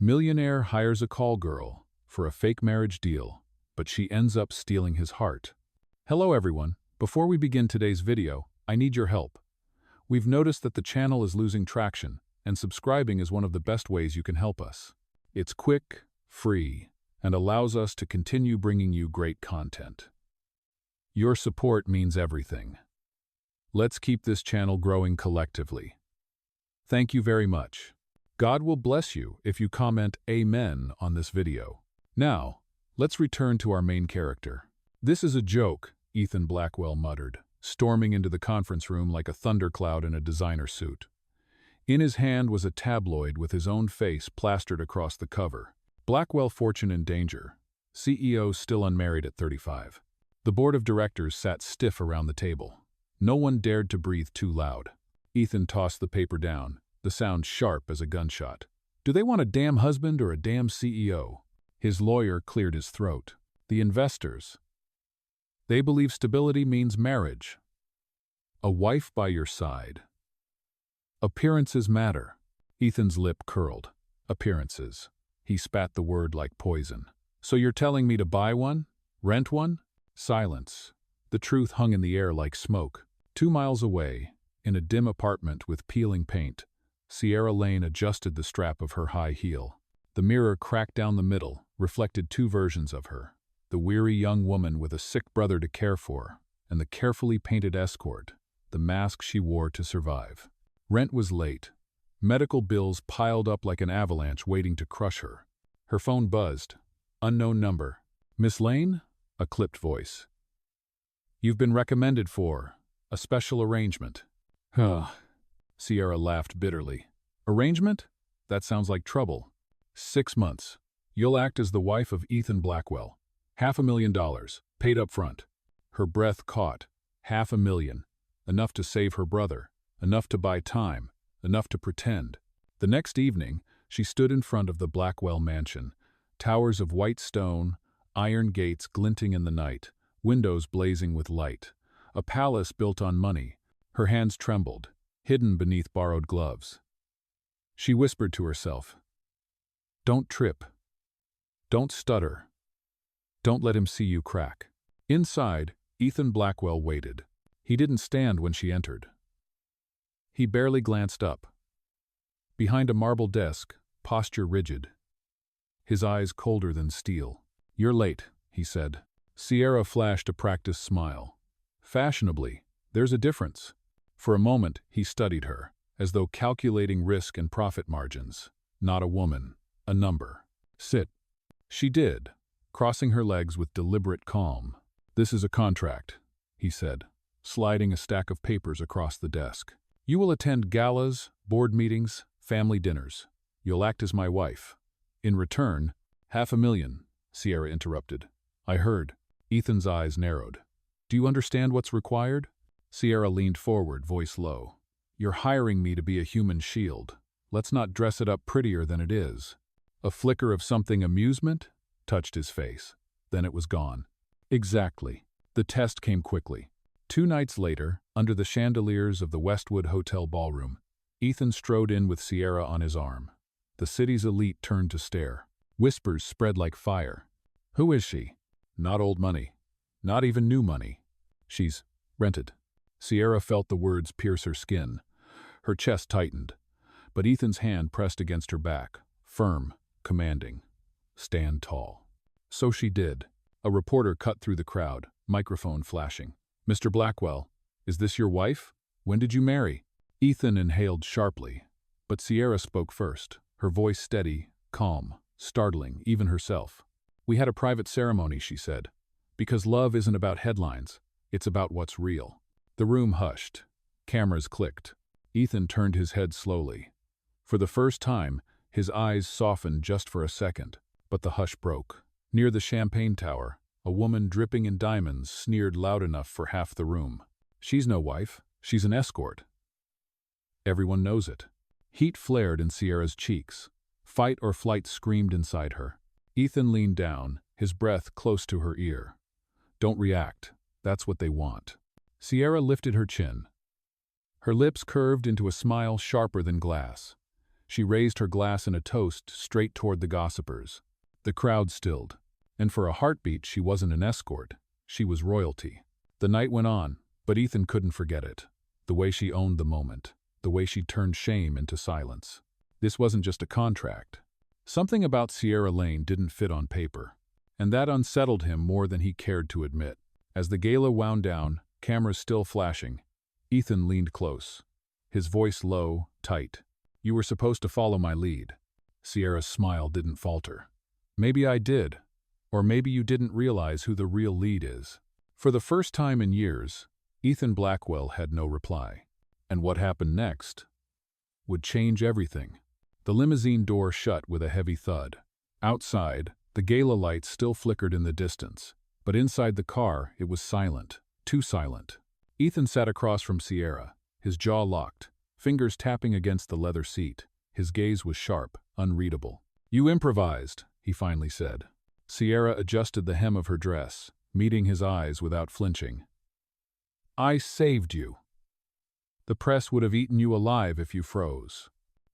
Millionaire hires a call girl for a fake marriage deal, but she ends up stealing his heart. Hello everyone, before we begin today's video, I need your help. We've noticed that the channel is losing traction, and subscribing is one of the best ways you can help us. It's quick, free, and allows us to continue bringing you great content. Your support means everything. Let's keep this channel growing collectively. Thank you very much. God will bless you if you comment Amen on this video. Now, let's return to our main character. This is a joke, Ethan Blackwell muttered, storming into the conference room like a thundercloud in a designer suit. In his hand was a tabloid with his own face plastered across the cover. Blackwell Fortune in Danger. CEO still unmarried at 35. The board of directors sat stiff around the table. No one dared to breathe too loud. Ethan tossed the paper down, the sound sharp as a gunshot. Do they want a damn husband or a damn CEO? His lawyer cleared his throat. The investors. They believe stability means marriage. A wife by your side. Appearances matter. Ethan's lip curled. Appearances. He spat the word like poison. So you're telling me to buy one? Rent one? Silence. The truth hung in the air like smoke. 2 miles away, in a dim apartment with peeling paint, Sierra Lane adjusted the strap of her high heel. The mirror cracked down the middle, reflected 2 versions of her. The weary young woman with a sick brother to care for, and the carefully painted escort, the mask she wore to survive. Rent was late. Medical bills piled up like an avalanche waiting to crush her. Her phone buzzed. Unknown number. Miss Lane? A clipped voice. You've been recommended for a special arrangement. Huh. Sierra laughed bitterly. Arrangement? That sounds like trouble. 6 months. You'll act as the wife of Ethan Blackwell. $500,000, paid up front. Her breath caught. $500,000. Enough to save her brother. Enough to buy time. Enough to pretend. The next evening, she stood in front of the Blackwell mansion. Towers of white stone, iron gates glinting in the night, windows blazing with light. A palace built on money. Her hands trembled, hidden beneath borrowed gloves. She whispered to herself, "Don't trip. Don't stutter. Don't let him see you crack." Inside, Ethan Blackwell waited. He didn't stand when she entered. He barely glanced up. Behind a marble desk, posture rigid. His eyes colder than steel. "You're late," he said. Sierra flashed a practiced smile. Fashionably, there's a difference. For a moment, he studied her, as though calculating risk and profit margins. Not a woman, a number. Sit. She did, crossing her legs with deliberate calm. This is a contract, he said, sliding a stack of papers across the desk. You will attend galas, board meetings, family dinners. You'll act as my wife. In return, $500,000, Sierra interrupted. I heard. Ethan's eyes narrowed. Do you understand what's required? Sierra leaned forward, voice low. You're hiring me to be a human shield. Let's not dress it up prettier than it is. A flicker of something amusement touched his face. Then it was gone. Exactly. The test came quickly. 2 nights later, under the chandeliers of the Westwood Hotel ballroom, Ethan strode in with Sierra on his arm. The city's elite turned to stare. Whispers spread like fire. Who is she? Not old money. Not even new money. She's rented. Sierra felt the words pierce her skin. Her chest tightened. But Ethan's hand pressed against her back, firm, commanding. Stand tall. So she did. A reporter cut through the crowd, microphone flashing. Mr. Blackwell, is this your wife? When did you marry? Ethan inhaled sharply, but Sierra spoke first, her voice steady, calm, startling, even herself. We had a private ceremony, she said. Because love isn't about headlines, it's about what's real. The room hushed. Cameras clicked. Ethan turned his head slowly. For the first time, his eyes softened just for a second, but the hush broke. Near the champagne tower, a woman dripping in diamonds sneered loud enough for half the room. She's no wife, she's an escort. Everyone knows it. Heat flared in Sierra's cheeks. Fight or flight screamed inside her. Ethan leaned down, his breath close to her ear. Don't react. That's what they want. Sierra lifted her chin. Her lips curved into a smile sharper than glass. She raised her glass in a toast straight toward the gossipers. The crowd stilled. And for a heartbeat, she wasn't an escort. She was royalty. The night went on, but Ethan couldn't forget it. The way she owned the moment. The way she turned shame into silence. This wasn't just a contract. Something about Sierra Lane didn't fit on paper. And that unsettled him more than he cared to admit. As the gala wound down, cameras still flashing, Ethan leaned close. His voice low, tight. "You were supposed to follow my lead." Sierra's smile didn't falter. "Maybe I did. Or maybe you didn't realize who the real lead is." For the first time in years, Ethan Blackwell had no reply. And what happened next would change everything. The limousine door shut with a heavy thud. Outside, the gala lights still flickered in the distance. But inside the car, it was silent. Too silent. Ethan sat across from Sierra, his jaw locked, fingers tapping against the leather seat. His gaze was sharp, unreadable. "You improvised," he finally said. Sierra adjusted the hem of her dress, meeting his eyes without flinching. "I saved you. The press would have eaten you alive if you froze."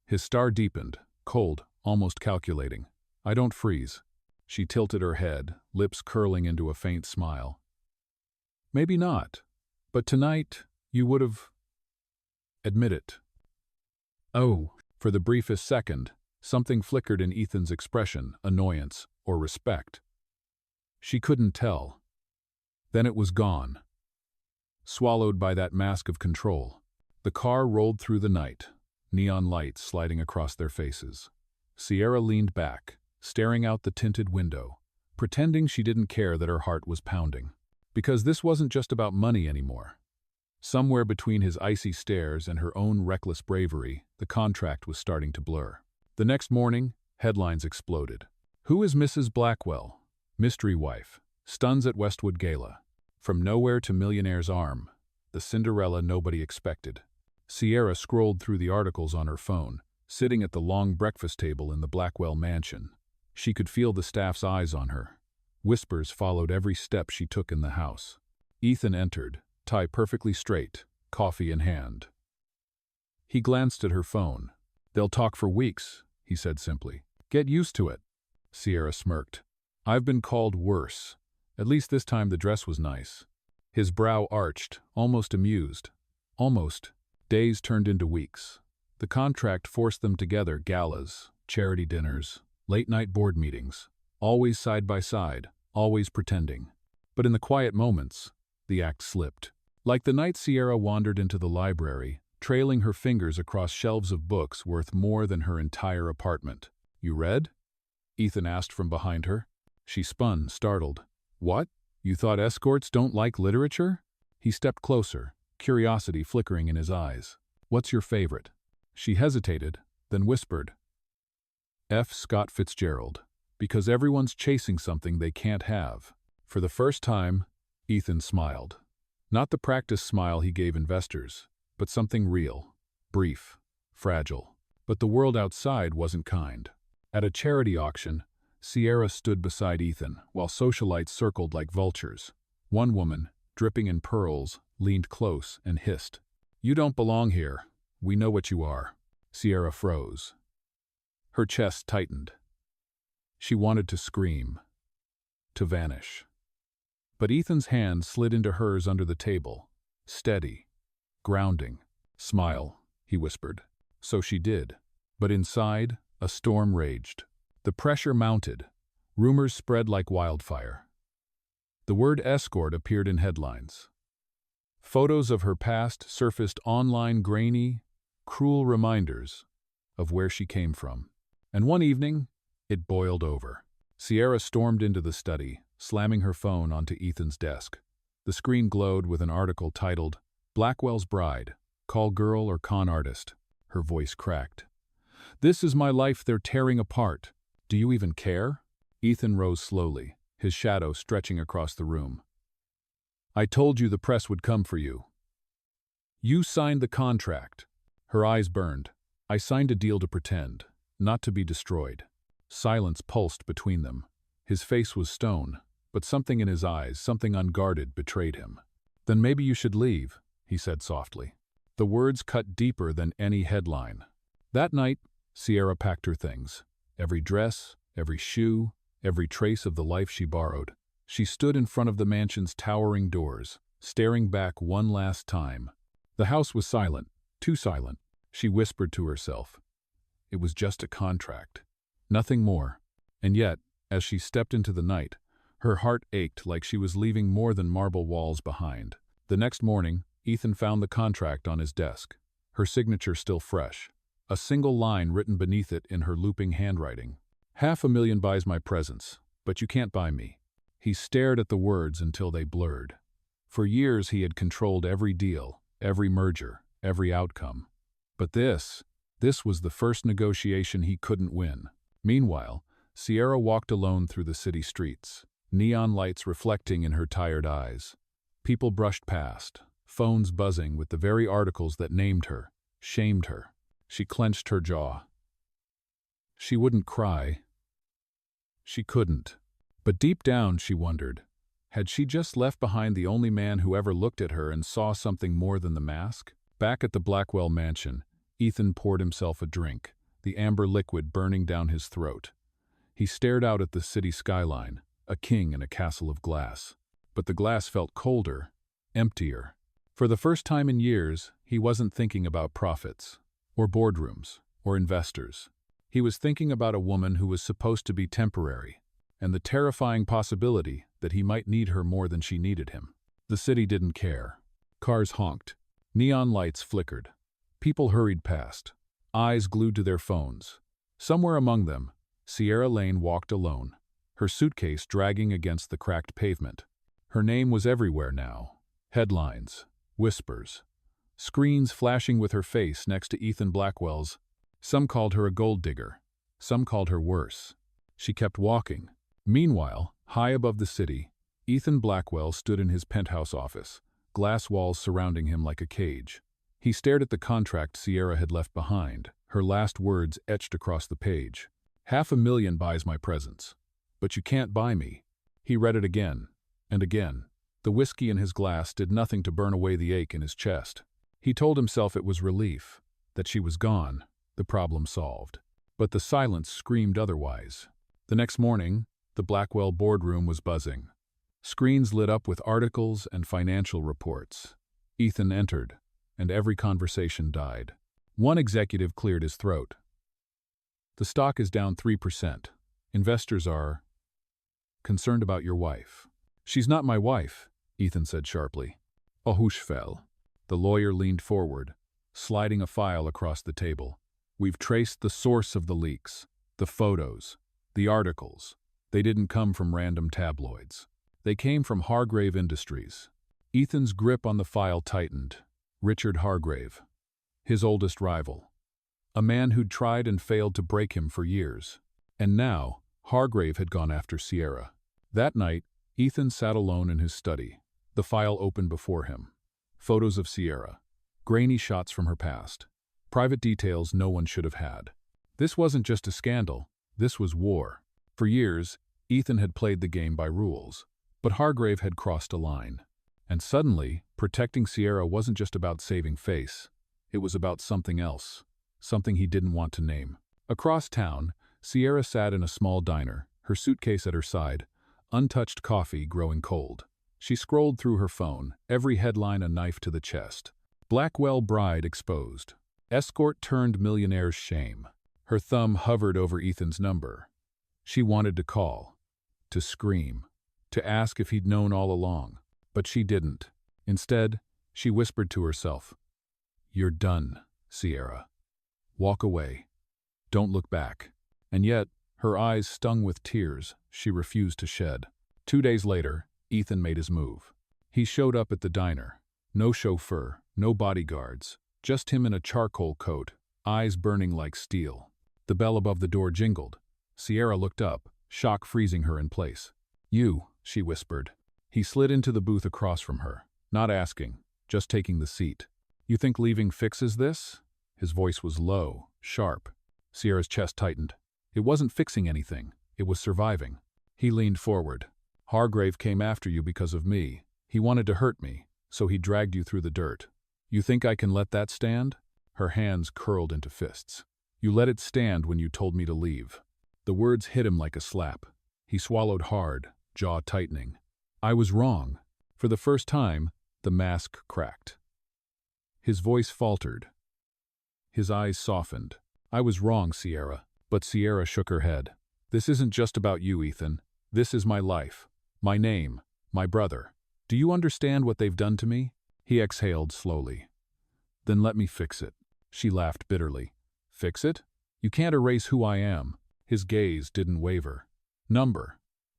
His star deepened, cold, almost calculating. "I don't freeze." She tilted her head, lips curling into a faint smile. "Maybe not. But tonight, you would have... admit it." Oh, for the briefest second, something flickered in Ethan's expression, annoyance or respect. She couldn't tell. Then it was gone. Swallowed by that mask of control. The car rolled through the night, neon lights sliding across their faces. Sierra leaned back, staring out the tinted window, pretending she didn't care that her heart was pounding. Because this wasn't just about money anymore. Somewhere between his icy stares and her own reckless bravery, the contract was starting to blur. The next morning, headlines exploded. "Who is Mrs. Blackwell? Mystery wife. Stuns at Westwood Gala. From nowhere to millionaire's arm. The Cinderella nobody expected." Sierra scrolled through the articles on her phone, sitting at the long breakfast table in the Blackwell mansion. She could feel the staff's eyes on her. Whispers followed every step she took in the house. Ethan entered, tie perfectly straight, coffee in hand. He glanced at her phone. "They'll talk for weeks," he said simply. "Get used to it." Sierra smirked. "I've been called worse. At least this time the dress was nice." His brow arched, almost amused. Almost. Days turned into weeks. The contract forced them together: galas, charity dinners, late-night board meetings. Always side by side, always pretending. But in the quiet moments, the act slipped. Like the night Sierra wandered into the library, trailing her fingers across shelves of books worth more than her entire apartment. "You read?" Ethan asked from behind her. She spun, startled. "What? You thought escorts don't like literature?" He stepped closer, curiosity flickering in his eyes. "What's your favorite?" She hesitated, then whispered, "F. Scott Fitzgerald. Because everyone's chasing something they can't have." For the first time, Ethan smiled. Not the practice smile he gave investors, but something real, brief, fragile. But the world outside wasn't kind. At a charity auction, Sierra stood beside Ethan while socialites circled like vultures. One woman, dripping in pearls, leaned close and hissed, "You don't belong here. We know what you are." Sierra froze. Her chest tightened. She wanted to scream, to vanish. But Ethan's hand slid into hers under the table, steady, grounding. "Smile," he whispered. So she did. But inside, a storm raged. The pressure mounted. Rumors spread like wildfire. The word escort appeared in headlines. Photos of her past surfaced online, grainy, cruel reminders of where she came from. And one evening, it boiled over. Sierra stormed into the study, slamming her phone onto Ethan's desk. The screen glowed with an article titled, "Blackwell's Bride, Call Girl or Con Artist." Her voice cracked. "This is my life they're tearing apart. Do you even care?" Ethan rose slowly, his shadow stretching across the room. "I told you the press would come for you. You signed the contract." Her eyes burned. "I signed a deal to pretend, not to be destroyed." Silence pulsed between them. His face was stone, but something in his eyes, something unguarded, betrayed him. "Then maybe you should leave," he said softly. The words cut deeper than any headline. That night, Sierra packed her things. Every dress, every shoe, every trace of the life she borrowed. She stood in front of the mansion's towering doors, staring back one last time. The house was silent, too silent. She whispered to herself. It was just a contract. Nothing more. And yet, as she stepped into the night, her heart ached like she was leaving more than marble walls behind. The next morning, Ethan found the contract on his desk, her signature still fresh, a single line written beneath it in her looping handwriting. "500,000 buys my presence, but you can't buy me." He stared at the words until they blurred. For years he had controlled every deal, every merger, every outcome. But this was the first negotiation he couldn't win. Meanwhile, Sierra walked alone through the city streets, neon lights reflecting in her tired eyes. People brushed past, phones buzzing with the very articles that named her, shamed her. She clenched her jaw. She wouldn't cry. She couldn't. But deep down, she wondered, had she just left behind the only man who ever looked at her and saw something more than the mask? Back at the Blackwell mansion, Ethan poured himself a drink, the amber liquid burning down his throat. He stared out at the city skyline, a king in a castle of glass. But the glass felt colder, emptier. For the first time in years, he wasn't thinking about profits, or boardrooms, or investors. He was thinking about a woman who was supposed to be temporary, and the terrifying possibility that he might need her more than she needed him. The city didn't care. Cars honked. Neon lights flickered. People hurried past, eyes glued to their phones. Somewhere among them, Sierra Lane walked alone, her suitcase dragging against the cracked pavement. Her name was everywhere now. Headlines, whispers, screens flashing with her face next to Ethan Blackwell's. Some called her a gold digger. Some called her worse. She kept walking. Meanwhile, high above the city, Ethan Blackwell stood in his penthouse office, glass walls surrounding him like a cage. He stared at the contract Sierra had left behind, her last words etched across the page. "500,000 buys my presence, but you can't buy me." He read it again, and again. The whiskey in his glass did nothing to burn away the ache in his chest. He told himself it was relief, that she was gone, the problem solved. But the silence screamed otherwise. The next morning, the Blackwell boardroom was buzzing. Screens lit up with articles and financial reports. Ethan entered, and every conversation died. One executive cleared his throat. "The stock is down 3%. Investors are concerned about your wife." "She's not my wife," Ethan said sharply. A whoosh fell. The lawyer leaned forward, sliding a file across the table. "We've traced the source of the leaks, the photos, the articles. They didn't come from random tabloids. They came from Hargrave Industries." Ethan's grip on the file tightened. Richard Hargrave, his oldest rival. A man who'd tried and failed to break him for years. And now, Hargrave had gone after Sierra. That night, Ethan sat alone in his study, the file open before him. Photos of Sierra, grainy shots from her past, private details no one should have had. This wasn't just a scandal, this was war. For years, Ethan had played the game by rules, but Hargrave had crossed a line. And suddenly, protecting Sierra wasn't just about saving face. It was about something else, something he didn't want to name. Across town, Sierra sat in a small diner, her suitcase at her side, untouched coffee growing cold. She scrolled through her phone, every headline a knife to the chest. Blackwell bride exposed. Escort turned millionaire's shame. Her thumb hovered over Ethan's number. She wanted to call, to scream, to ask if he'd known all along. But she didn't. Instead, she whispered to herself, "You're done, Sierra. Walk away. Don't look back." And yet, her eyes stung with tears she refused to shed. 2 days later, Ethan made his move. He showed up at the diner. No chauffeur, no bodyguards, just him in a charcoal coat, eyes burning like steel. The bell above the door jingled. Sierra looked up, shock freezing her in place. "You," she whispered. He slid into the booth across from her, not asking, just taking the seat. "You think leaving fixes this?" His voice was low, sharp. Sierra's chest tightened. It wasn't fixing anything, it was surviving. He leaned forward. "Hargrave came after you because of me. He wanted to hurt me, so he dragged you through the dirt. You think I can let that stand?" Her hands curled into fists. You let it stand when you told me to leave." The words hit him like a slap. He swallowed hard, jaw tightening. "I was wrong." For the first time, the mask cracked. His voice faltered. His eyes softened. "I was wrong, Sierra." But Sierra shook her head. "This isn't just about you, Ethan. This is my life, my name, my brother. Do you understand what they've done to me?" He exhaled slowly. "Then let me fix it." She laughed bitterly. "Fix it? You can't erase who I am." His gaze didn't waver. "Number.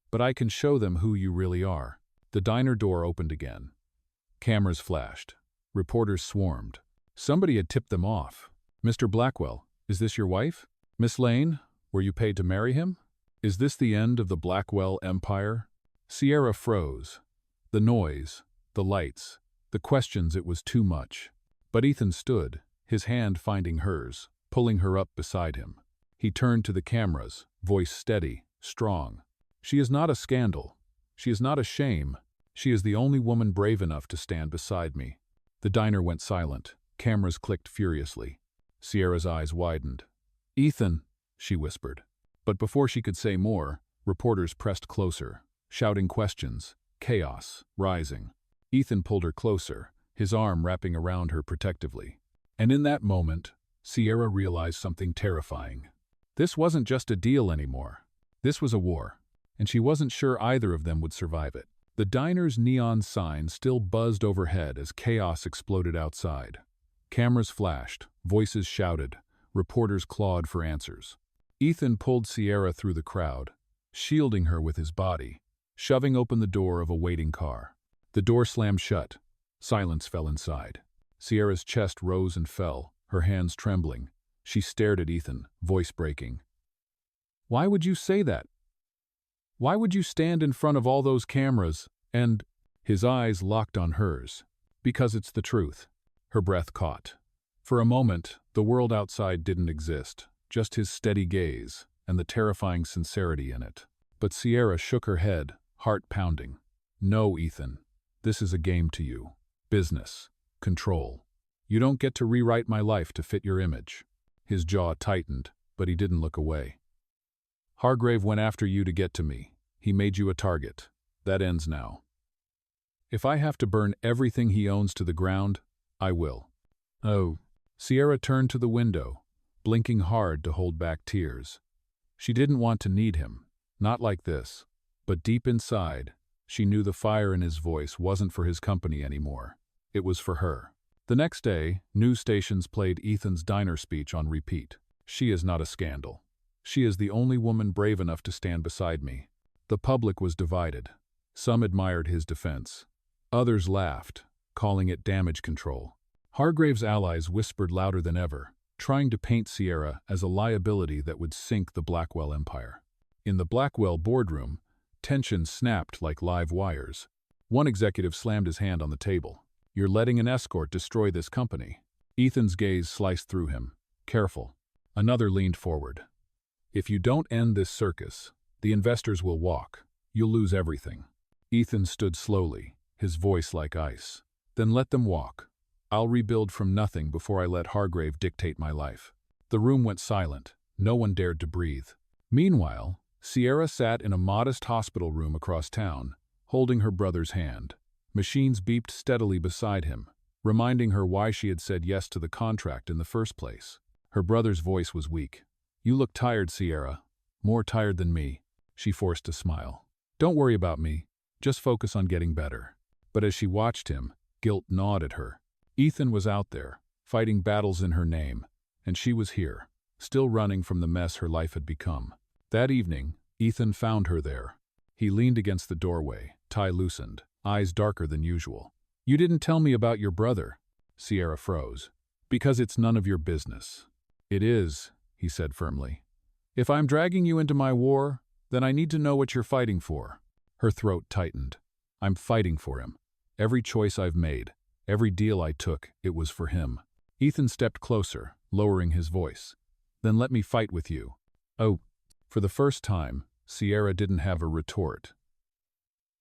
But I can show them who you really are." The diner door opened again. Cameras flashed. Reporters swarmed. Somebody had tipped them off. "Mr. Blackwell, is this your wife? Miss Lane, were you paid to marry him? Is this the end of the Blackwell empire?" Sierra froze. The noise, the lights, the questions, it was too much. But Ethan stood, his hand finding hers, pulling her up beside him. He turned to the cameras, voice steady, strong. "She is not a scandal. She is not a shame. She is the only woman brave enough to stand beside me." The diner went silent. Cameras clicked furiously. Sierra's eyes widened. "Ethan," she whispered. But before she could say more, reporters pressed closer, shouting questions, chaos rising. Ethan pulled her closer, his arm wrapping around her protectively. And in that moment, Sierra realized something terrifying. This wasn't just a deal anymore. This was a war, and she wasn't sure either of them would survive it. The diner's neon sign still buzzed overhead as chaos exploded outside. Cameras flashed, voices shouted, reporters clawed for answers. Ethan pulled Sierra through the crowd, shielding her with his body, shoving open the door of a waiting car. The door slammed shut. Silence fell inside. Sierra's chest rose and fell, her hands trembling. She stared at Ethan, voice breaking. "Why would you say that? Why would you stand in front of all those cameras and—" His eyes locked on hers. "Because it's the truth." Her breath caught. For a moment, the world outside didn't exist, just his steady gaze and the terrifying sincerity in it. But Sierra shook her head, heart pounding. "No, Ethan. This is a game to you. Business. Control. You don't get to rewrite my life to fit your image." His jaw tightened, but he didn't look away. "Hargrave went after you to get to me. He made you a target. That ends now. If I have to burn everything he owns to the ground, I will." "Oh." Sierra turned to the window, blinking hard to hold back tears. She didn't want to need him, not like this. But deep inside, she knew the fire in his voice wasn't for his company anymore. It was for her. The next day, news stations played Ethan's diner speech on repeat. "She is not a scandal. She is the only woman brave enough to stand beside me." The public was divided. Some admired his defense. Others laughed, calling it damage control. Hargrave's allies whispered louder than ever, trying to paint Sierra as a liability that would sink the Blackwell empire. In the Blackwell boardroom, tension snapped like live wires. One executive slammed his hand on the table. "You're letting an escort destroy this company." Ethan's gaze sliced through him. "Careful." Another leaned forward. "If you don't end this circus, the investors will walk. You'll lose everything." Ethan stood slowly, his voice like ice. "Then let them walk. I'll rebuild from nothing before I let Hargrave dictate my life." The room went silent. No one dared to breathe. Meanwhile, Sierra sat in a modest hospital room across town, holding her brother's hand. Machines beeped steadily beside him, reminding her why she had said yes to the contract in the first place. Her brother's voice was weak. "You look tired, Sierra. More tired than me." She forced a smile. "Don't worry about me. Just focus on getting better." But as she watched him, guilt gnawed at her. Ethan was out there, fighting battles in her name, and she was here, still running from the mess her life had become. That evening, Ethan found her there. He leaned against the doorway, tie loosened, eyes darker than usual. "You didn't tell me about your brother." Sierra froze. "Because it's none of your business." "It is," he said firmly. "If I'm dragging you into my war, then I need to know what you're fighting for." Her throat tightened. "I'm fighting for him. Every choice I've made, every deal I took, it was for him." Ethan stepped closer, lowering his voice. "Then let me fight with you." "Oh." For the first time, Sierra didn't have a retort.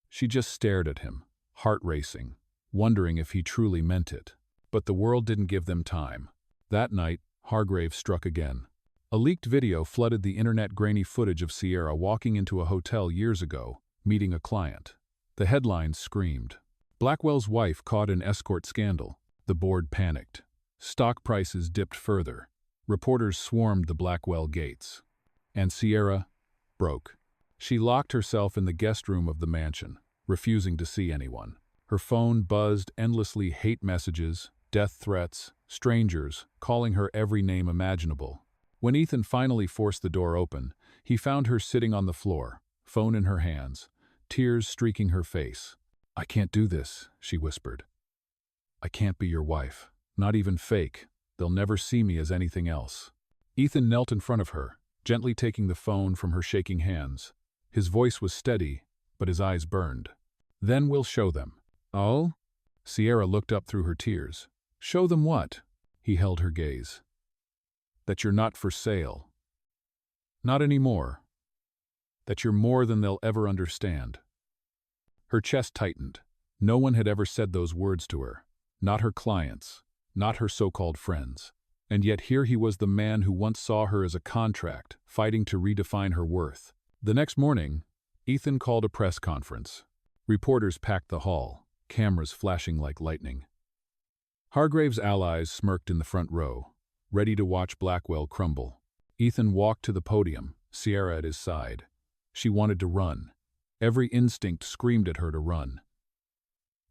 She just stared at him, heart racing, wondering if he truly meant it. But the world didn't give them time. That night, Hargrave struck again. A leaked video flooded the internet. Grainy footage of Sierra walking into a hotel years ago, meeting a client. The headlines screamed, "Blackwell's wife caught in escort scandal." The board panicked. Stock prices dipped further. Reporters swarmed the Blackwell gates. And Sierra broke. She locked herself in the guest room of the mansion, refusing to see anyone. Her phone buzzed endlessly, hate messages, death threats, strangers calling her every name imaginable. When Ethan finally forced the door open, he found her sitting on the floor, phone in her hands, tears streaking her face. "I can't do this," she whispered. "I can't be your wife. Not even fake. They'll never see me as anything else." Ethan knelt in front of her, gently taking the phone from her shaking hands. His voice was steady, but his eyes burned. "Then we'll show them." "Oh?" Sierra looked up through her tears. "Show them what?" He held her gaze. "That you're not for sale. Not anymore. That you're more than they'll ever understand." Her chest tightened. No one had ever said those words to her. Not her clients. Not her so-called friends. And yet here he was, the man who once saw her as a contract, fighting to redefine her worth. The next morning, Ethan called a press conference. Reporters packed the hall, cameras flashing like lightning. Hargrave's allies smirked in the front row, ready to watch Blackwell crumble. Ethan walked to the podium, Sierra at his side. She wanted to run. Every instinct screamed at her to run.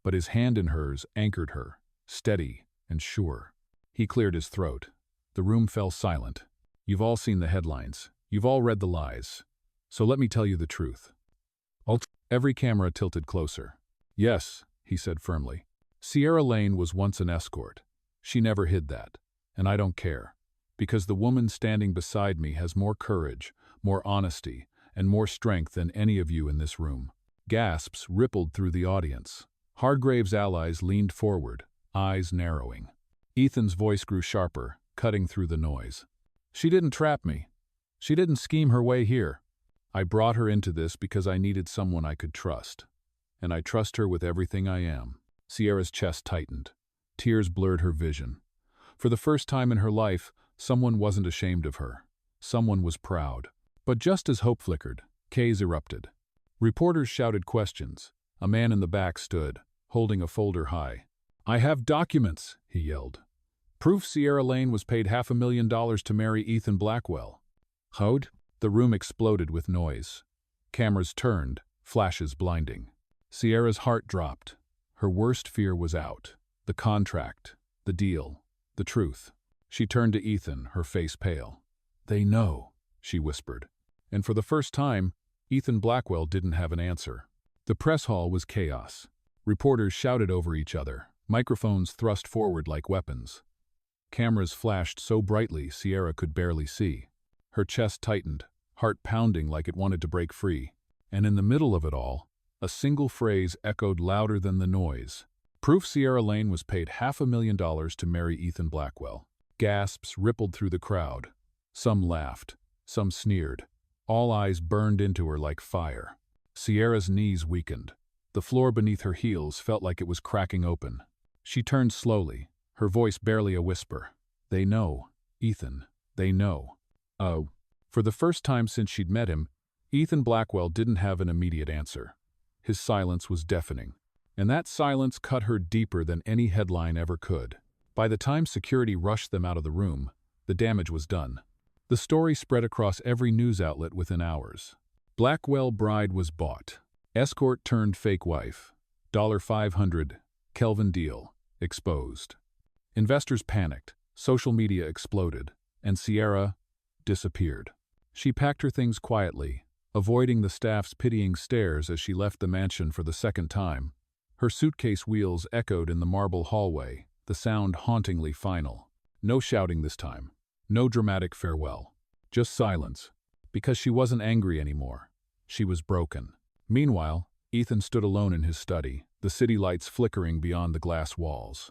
But his hand in hers anchored her, steady and sure. He cleared his throat. The room fell silent. "You've all seen the headlines. You've all read the lies. So let me tell you the truth." Every camera tilted closer. "Yes," he said firmly. "Sierra Lane was once an escort. She never hid that. And I don't care. Because the woman standing beside me has more courage, more honesty, and more strength than any of you in this room." Gasps rippled through the audience. Hargrave's allies leaned forward, eyes narrowing. Ethan's voice grew sharper, cutting through the noise. "She didn't trap me. She didn't scheme her way here. I brought her into this because I needed someone I could trust. And I trust her with everything I am." Sierra's chest tightened. Tears blurred her vision. For the first time in her life, someone wasn't ashamed of her. Someone was proud. But just as hope flickered, K's erupted. Reporters shouted questions. A man in the back stood, holding a folder high. "I have documents," he yelled. "Proof Sierra Lane was paid $500,000 to marry Ethan Blackwell." "Hold?" The room exploded with noise. Cameras turned, flashes blinding. Sierra's heart dropped. Her worst fear was out. The contract, the deal, the truth. She turned to Ethan, her face pale. "They know," she whispered. And for the first time, Ethan Blackwell didn't have an answer. The press hall was chaos. Reporters shouted over each other, microphones thrust forward like weapons. Cameras flashed so brightly Sierra could barely see. Her chest tightened, heart pounding like it wanted to break free. And in the middle of it all, a single phrase echoed louder than the noise. Proof Sierra Lane was paid $500,000 to marry Ethan Blackwell. Gasps rippled through the crowd. Some laughed, some sneered. All eyes burned into her like fire. Sierra's knees weakened. The floor beneath her heels felt like it was cracking open. She turned slowly, her voice barely a whisper. "They know, Ethan, they know." Oh. For the first time since she'd met him, Ethan Blackwell didn't have an immediate answer. His silence was deafening. And that silence cut her deeper than any headline ever could. By the time security rushed them out of the room, the damage was done. The story spread across every news outlet within hours. Blackwell bride was bought. Escort turned fake wife. $500, Kelvin deal, exposed. Investors panicked, social media exploded, and Sierra disappeared. She packed her things quietly, avoiding the staff's pitying stares as she left the mansion for the second time. Her suitcase wheels echoed in the marble hallway, the sound hauntingly final. No shouting this time. No dramatic farewell. Just silence. Because she wasn't angry anymore. She was broken. Meanwhile, Ethan stood alone in his study, the city lights flickering beyond the glass walls.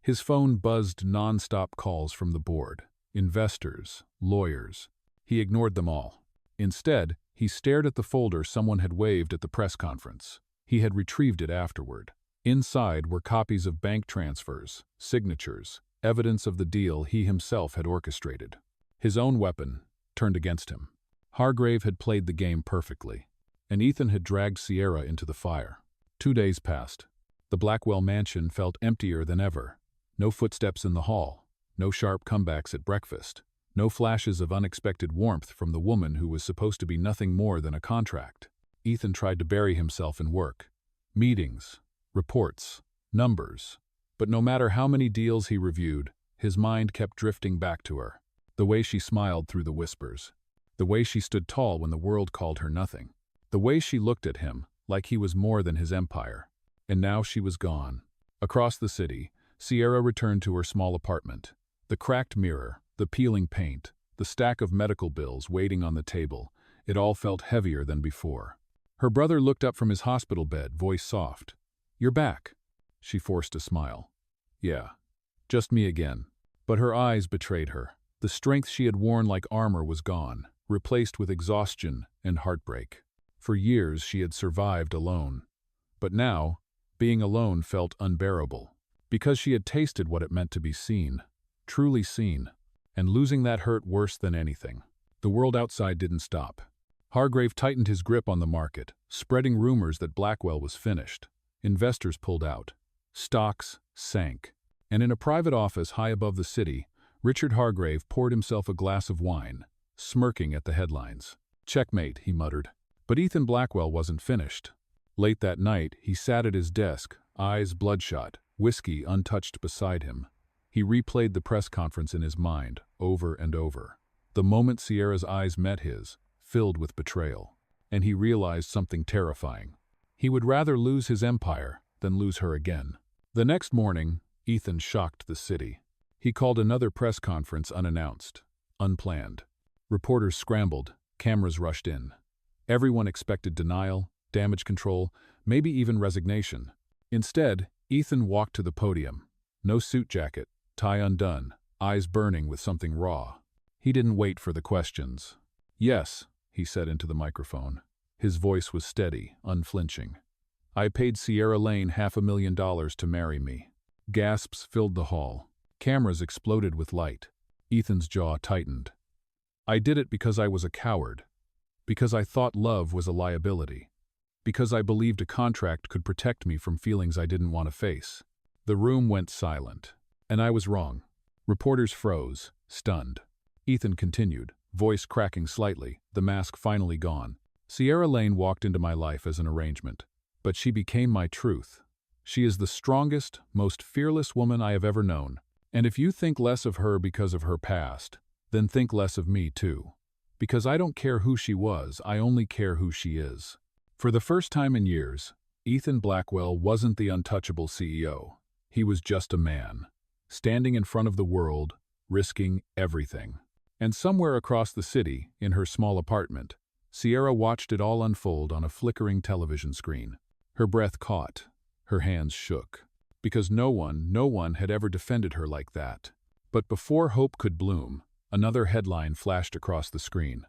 His phone buzzed non-stop calls from the board. Investors, lawyers. He ignored them all. Instead, he stared at the folder someone had waved at the press conference. He had retrieved it afterward. Inside were copies of bank transfers, signatures, evidence of the deal he himself had orchestrated. His own weapon turned against him. Hargrave had played the game perfectly, and Ethan had dragged Sierra into the fire. 2 days passed. The Blackwell mansion felt emptier than ever. No footsteps in the hall, no sharp comebacks at breakfast, no flashes of unexpected warmth from the woman who was supposed to be nothing more than a contract. Ethan tried to bury himself in work. Meetings, reports, numbers. But no matter how many deals he reviewed, his mind kept drifting back to her. The way she smiled through the whispers. The way she stood tall when the world called her nothing. The way she looked at him like he was more than his empire. And now she was gone. Across the city, Sierra returned to her small apartment. The cracked mirror, the peeling paint, the stack of medical bills waiting on the table, it all felt heavier than before. Her brother looked up from his hospital bed, voice soft. "You're back." She forced a smile. "Yeah, just me again." But her eyes betrayed her. The strength she had worn like armor was gone, replaced with exhaustion and heartbreak. For years she had survived alone. But now, being alone felt unbearable. Because she had tasted what it meant to be seen, truly seen, and losing that hurt worse than anything. The world outside didn't stop. Hargrave tightened his grip on the market, spreading rumors that Blackwell was finished. Investors pulled out. Stocks sank. And in a private office high above the city, Richard Hargrave poured himself a glass of wine, smirking at the headlines. "Checkmate," he muttered. But Ethan Blackwell wasn't finished. Late that night, he sat at his desk, eyes bloodshot, whiskey untouched beside him. He replayed the press conference in his mind, over and over. The moment Sierra's eyes met his, filled with betrayal. And he realized something terrifying. He would rather lose his empire than lose her again. The next morning, Ethan shocked the city. He called another press conference unannounced, unplanned. Reporters scrambled, cameras rushed in. Everyone expected denial, damage control, maybe even resignation. Instead, Ethan walked to the podium. No suit jacket, tie undone, eyes burning with something raw. He didn't wait for the questions. "Yes," he said into the microphone. His voice was steady, unflinching. "I paid Sierra Lane $500,000 to marry me." Gasps filled the hall. Cameras exploded with light. Ethan's jaw tightened. "I did it because I was a coward. Because I thought love was a liability. Because I believed a contract could protect me from feelings I didn't want to face." The room went silent. And I was wrong. Reporters froze, stunned. Ethan continued, voice cracking slightly, the mask finally gone. "Sierra Lane walked into my life as an arrangement. But she became my truth. She is the strongest, most fearless woman I have ever known. And if you think less of her because of her past, then think less of me too. Because I don't care who she was, I only care who she is." For the first time in years, Ethan Blackwell wasn't the untouchable CEO. He was just a man, standing in front of the world, risking everything. And somewhere across the city, in her small apartment, Sierra watched it all unfold on a flickering television screen. Her breath caught, her hands shook. Because no one had ever defended her like that. But before hope could bloom, another headline flashed across the screen.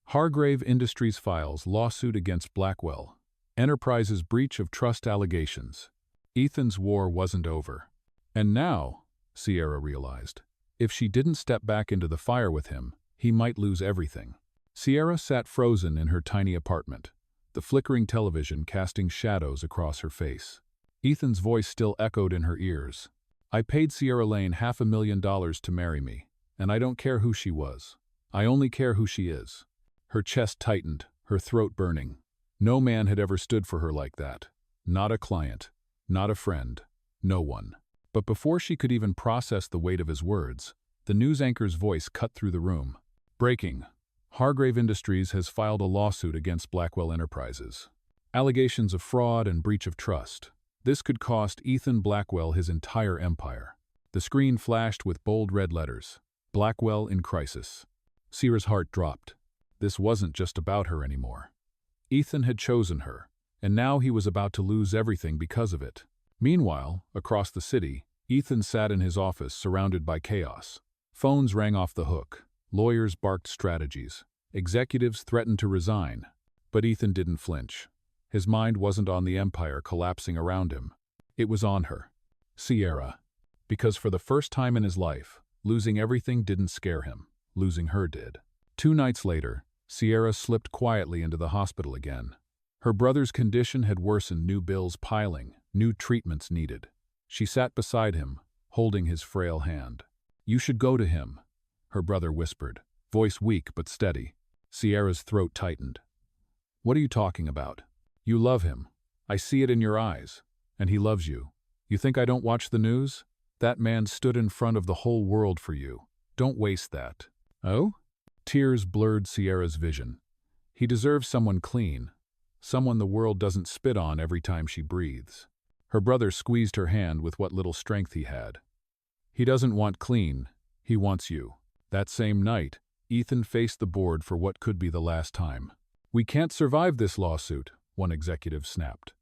Hargrave Industries files lawsuit against Blackwell. Enterprise's breach of trust allegations. Ethan's war wasn't over. And now, Sierra realized, if she didn't step back into the fire with him, he might lose everything. Sierra sat frozen in her tiny apartment, the flickering television casting shadows across her face. Ethan's voice still echoed in her ears. "I paid Sierra Lane $500,000 to marry me, and I don't care who she was. I only care who she is." Her chest tightened, her throat burning. No man had ever stood for her like that. Not a client, not a friend, no one. But before she could even process the weight of his words, the news anchor's voice cut through the room. "Breaking. Hargrave Industries has filed a lawsuit against Blackwell Enterprises. Allegations of fraud and breach of trust. This could cost Ethan Blackwell his entire empire." The screen flashed with bold red letters. "Blackwell in crisis." Sierra's heart dropped. This wasn't just about her anymore. Ethan had chosen her, and now he was about to lose everything because of it. Meanwhile, across the city, Ethan sat in his office surrounded by chaos. Phones rang off the hook. Lawyers barked strategies. Executives threatened to resign. But Ethan didn't flinch. His mind wasn't on the empire collapsing around him. It was on her. Sierra. Because for the first time in his life, losing everything didn't scare him. losing her did. 2 nights later, Sierra slipped quietly into the hospital again. Her brother's condition had worsened, new bills piling, new treatments needed. She sat beside him, holding his frail hand. "You should go to him," her brother whispered, voice weak but steady. Sierra's throat tightened. "What are you talking about? You love him. I see it in your eyes. And he loves you. You think I don't watch the news? That man stood in front of the whole world for you. Don't waste that." "Oh?" Tears blurred Sierra's vision. "He deserves someone clean, someone the world doesn't spit on every time she breathes." Her brother squeezed her hand with what little strength he had. "He doesn't want clean, he wants you." That same night, Ethan faced the board for what could be the last time. "We can't survive this lawsuit," one executive snapped,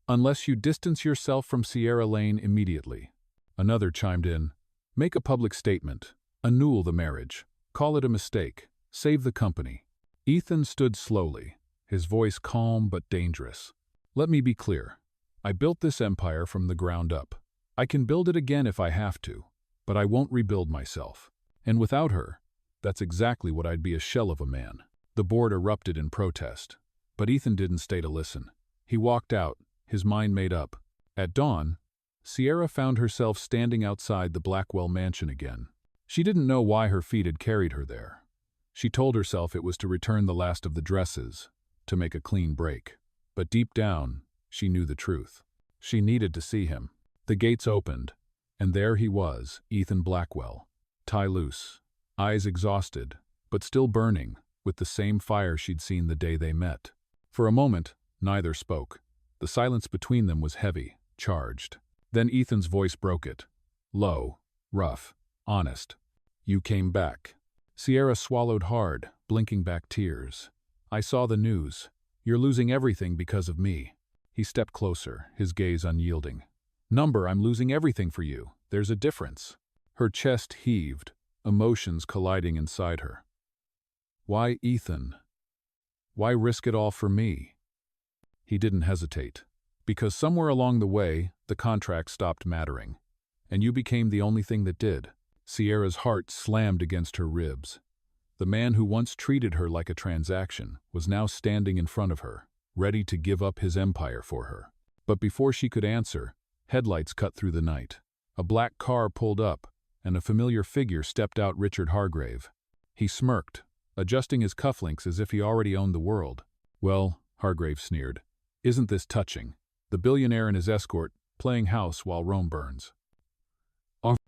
"unless you distance yourself from Sierra Lane immediately." Another chimed in, "Make a public statement. Annul the marriage. Call it a mistake. Save the company." Ethan stood slowly, his voice calm but dangerous. "Let me be clear. I built this empire from the ground up. I can build it again if I have to, but I won't rebuild myself. And without her, that's exactly what I'd be, a shell of a man." The board erupted in protest, but Ethan didn't stay to listen. He walked out, his mind made up. At dawn, Sierra found herself standing outside the Blackwell mansion again. She didn't know why her feet had carried her there. She told herself it was to return the last of the dresses, to make a clean break. But deep down, she knew the truth. She needed to see him. The gates opened, and there he was, Ethan Blackwell, tie loose, eyes exhausted, but still burning, with the same fire she'd seen the day they met. For a moment, neither spoke. The silence between them was heavy, charged. Then Ethan's voice broke it. Low, rough, honest. "You came back." Sierra swallowed hard, blinking back tears. "I saw the news. You're losing everything because of me." He stepped closer, his gaze unyielding. I'm losing everything for you. There's a difference." Her chest heaved, emotions colliding inside her. "Why, Ethan? Why risk it all for me?" He didn't hesitate. "Because somewhere along the way, the contract stopped mattering. And you became the only thing that did." Sierra's heart slammed against her ribs. The man who once treated her like a transaction was now standing in front of her, ready to give up his empire for her. But before she could answer, headlights cut through the night. A black car pulled up, and a familiar figure stepped out, Richard Hargrave. He smirked, adjusting his cufflinks as if he already owned the world. "Well," Hargrave sneered, "isn't this touching? The billionaire and his escort, playing house while Rome burns."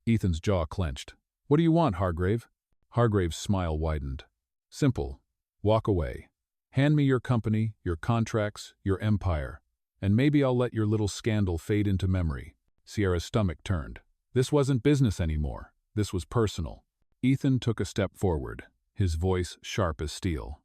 Ethan's jaw clenched. "What do you want, Hargrave?" Hargrave's smile widened. "Simple. Walk away. Hand me your company, your contracts, your empire, and maybe I'll let your little scandal fade into memory." Sierra's stomach turned. This wasn't business anymore. This was personal. Ethan took a step forward, his voice sharp as steel.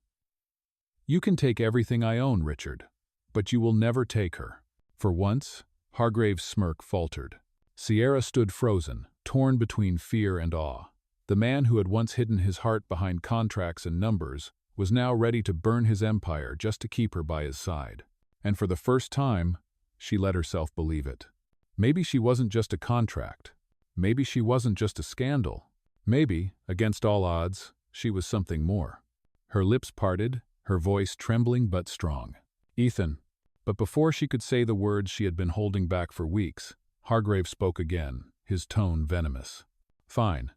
"You can take everything I own, Richard, but you will never take her." For once, Hargrave's smirk faltered. Sierra stood frozen, torn between fear and awe. The man who had once hidden his heart behind contracts and numbers was now ready to burn his empire just to keep her by his side. And for the first time, she let herself believe it. Maybe she wasn't just a contract. Maybe she wasn't just a scandal. Maybe, against all odds, she was something more. Her lips parted, her voice trembling but strong. "Ethan." But before she could say the words she had been holding back for weeks, Hargrave spoke again, his tone venomous. "Fine.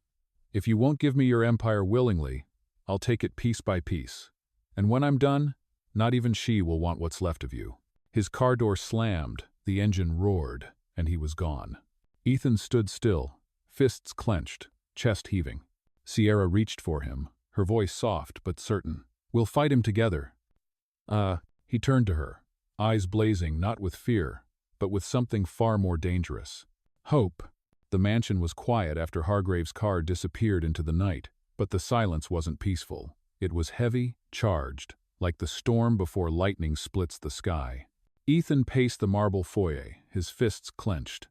If you won't give me your empire willingly, I'll take it piece by piece. And when I'm done, not even she will want what's left of you." His car door slammed, the engine roared, and he was gone. Ethan stood still, fists clenched, chest heaving. Sierra reached for him, her voice soft but certain. "We'll fight him together." He turned to her, eyes blazing not with fear, but with something far more dangerous. Hope. The mansion was quiet after Hargrave's car disappeared into the night, but the silence wasn't peaceful. It was heavy, charged, like the storm before lightning splits the sky. Ethan paced the marble foyer, his fists clenched.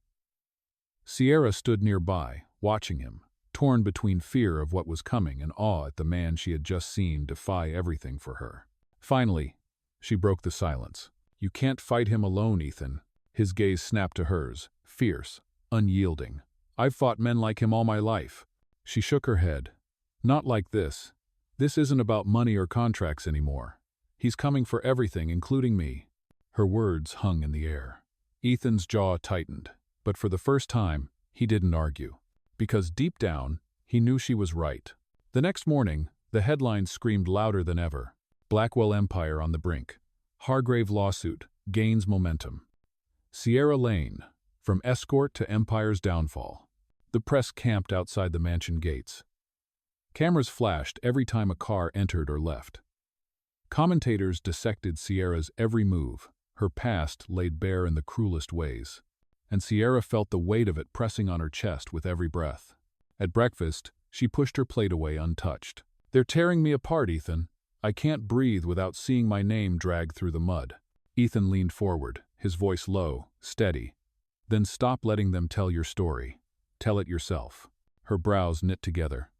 Sierra stood nearby, watching him, torn between fear of what was coming and awe at the man she had just seen defy everything for her. Finally, she broke the silence. "You can't fight him alone, Ethan." His gaze snapped to hers, fierce, unyielding. "I've fought men like him all my life." She shook her head. Not like this. This isn't about money or contracts anymore. He's coming for everything, including me." Her words hung in the air. Ethan's jaw tightened, but for the first time, he didn't argue. Because deep down, he knew she was right. The next morning, the headlines screamed louder than ever. Blackwell Empire on the brink. Hargrave lawsuit gains momentum. Sierra Lane, from escort to empire's downfall. The press camped outside the mansion gates. Cameras flashed every time a car entered or left. Commentators dissected Sierra's every move, her past laid bare in the cruelest ways. And Sierra felt the weight of it pressing on her chest with every breath. At breakfast, she pushed her plate away untouched. "They're tearing me apart, Ethan. I can't breathe without seeing my name dragged through the mud." Ethan leaned forward, his voice low, steady. "Then stop letting them tell your story. Tell it yourself." Her brows knit together.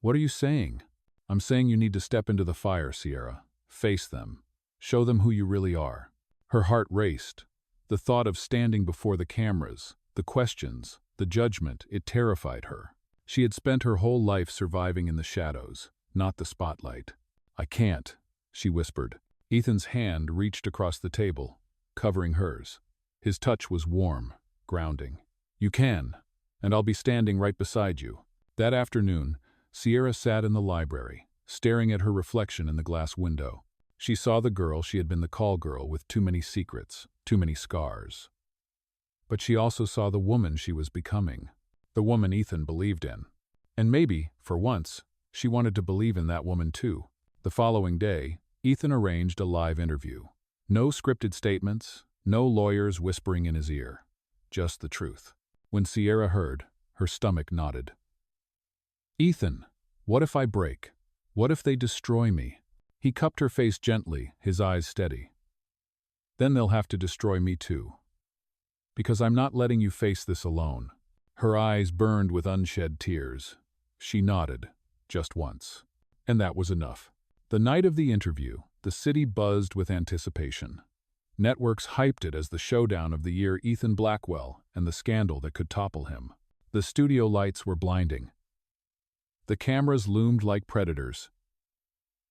"What are you saying?" "I'm saying you need to step into the fire, Sierra. Face them. Show them who you really are." Her heart raced. The thought of standing before the cameras, the questions, the judgment, it terrified her. She had spent her whole life surviving in the shadows, not the spotlight. "I can't," she whispered. Ethan's hand reached across the table, covering hers. His touch was warm, grounding. "You can, and I'll be standing right beside you." That afternoon, Sierra sat in the library, staring at her reflection in the glass window. She saw the girl she had been, the call girl with too many secrets, too many scars. But she also saw the woman she was becoming, the woman Ethan believed in. And maybe, for once, she wanted to believe in that woman too. The following day, Ethan arranged a live interview. No scripted statements, no lawyers whispering in his ear. Just the truth. When Sierra heard, her stomach knotted. "Ethan, what if I break? What if they destroy me?" He cupped her face gently, his eyes steady. "Then they'll have to destroy me too. Because I'm not letting you face this alone." Her eyes burned with unshed tears. She nodded, just once. And that was enough. The night of the interview, the city buzzed with anticipation. Networks hyped it as the showdown of the year, Ethan Blackwell and the scandal that could topple him. The studio lights were blinding. The cameras loomed like predators.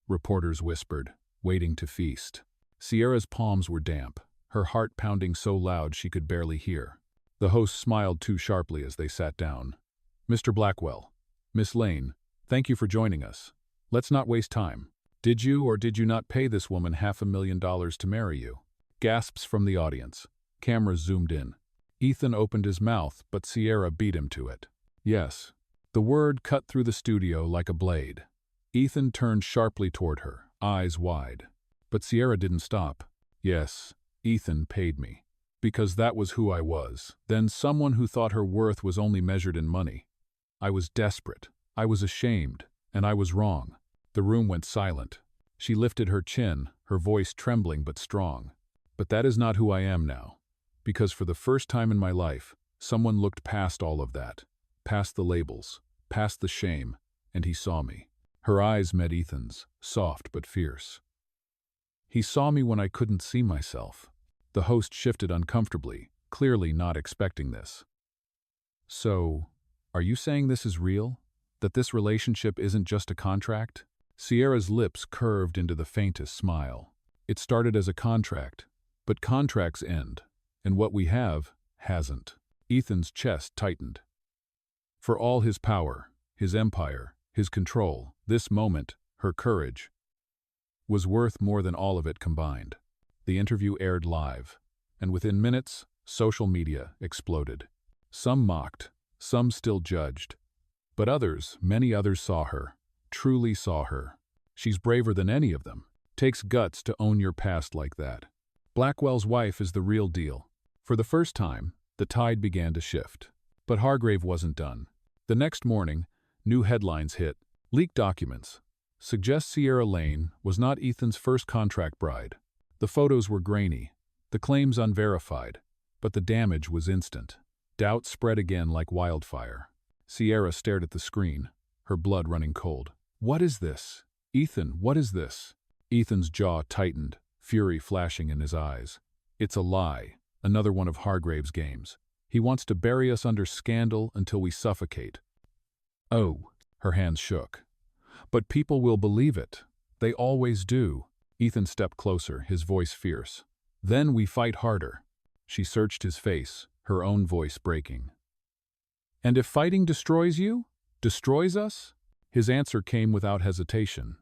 Reporters whispered, waiting to feast. Sierra's palms were damp, her heart pounding so loud she could barely hear. The host smiled too sharply as they sat down. "Mr. Blackwell, Miss Lane, thank you for joining us. Let's not waste time. Did you or did you not pay this woman $500,000 to marry you?" Gasps from the audience. Cameras zoomed in. Ethan opened his mouth, but Sierra beat him to it. "Yes." The word cut through the studio like a blade. Ethan turned sharply toward her, eyes wide. But Sierra didn't stop. "Yes, Ethan paid me. Because that was who I was. Then someone who thought her worth was only measured in money. I was desperate. I was ashamed. And I was wrong." The room went silent. She lifted her chin, her voice trembling but strong. "But that is not who I am now. Because for the first time in my life, someone looked past all of that. Past the labels, past the shame, and he saw me." Her eyes met Ethan's, soft but fierce. "He saw me when I couldn't see myself." The host shifted uncomfortably, clearly not expecting this. "So, are you saying this is real? That this relationship isn't just a contract?" Sierra's lips curved into the faintest smile. "It started as a contract, but contracts end, and what we have hasn't." Ethan's chest tightened. For all his power, his empire, his control, this moment, her courage, was worth more than all of it combined. The interview aired live, and within minutes, social media exploded. Some mocked, some still judged. But others, many others saw her, truly saw her. She's braver than any of them. Takes guts to own your past like that. Blackwell's wife is the real deal. For the first time, the tide began to shift. But Hargrave wasn't done. The next morning, new headlines hit. Leaked documents suggest Sierra Lane was not Ethan's first contract bride. The photos were grainy, the claims unverified, but the damage was instant. Doubt spread again like wildfire. Sierra stared at the screen, her blood running cold. "What is this? Ethan, what is this?" Ethan's jaw tightened, fury flashing in his eyes. "It's a lie, another one of Hargrave's games. He wants to bury us under scandal until we suffocate." "Oh." Her hands shook. "But people will believe it. They always do." Ethan stepped closer, his voice fierce. "Then we fight harder." She searched his face, her own voice breaking. "And if fighting destroys you? Destroys us?" His answer came without hesitation.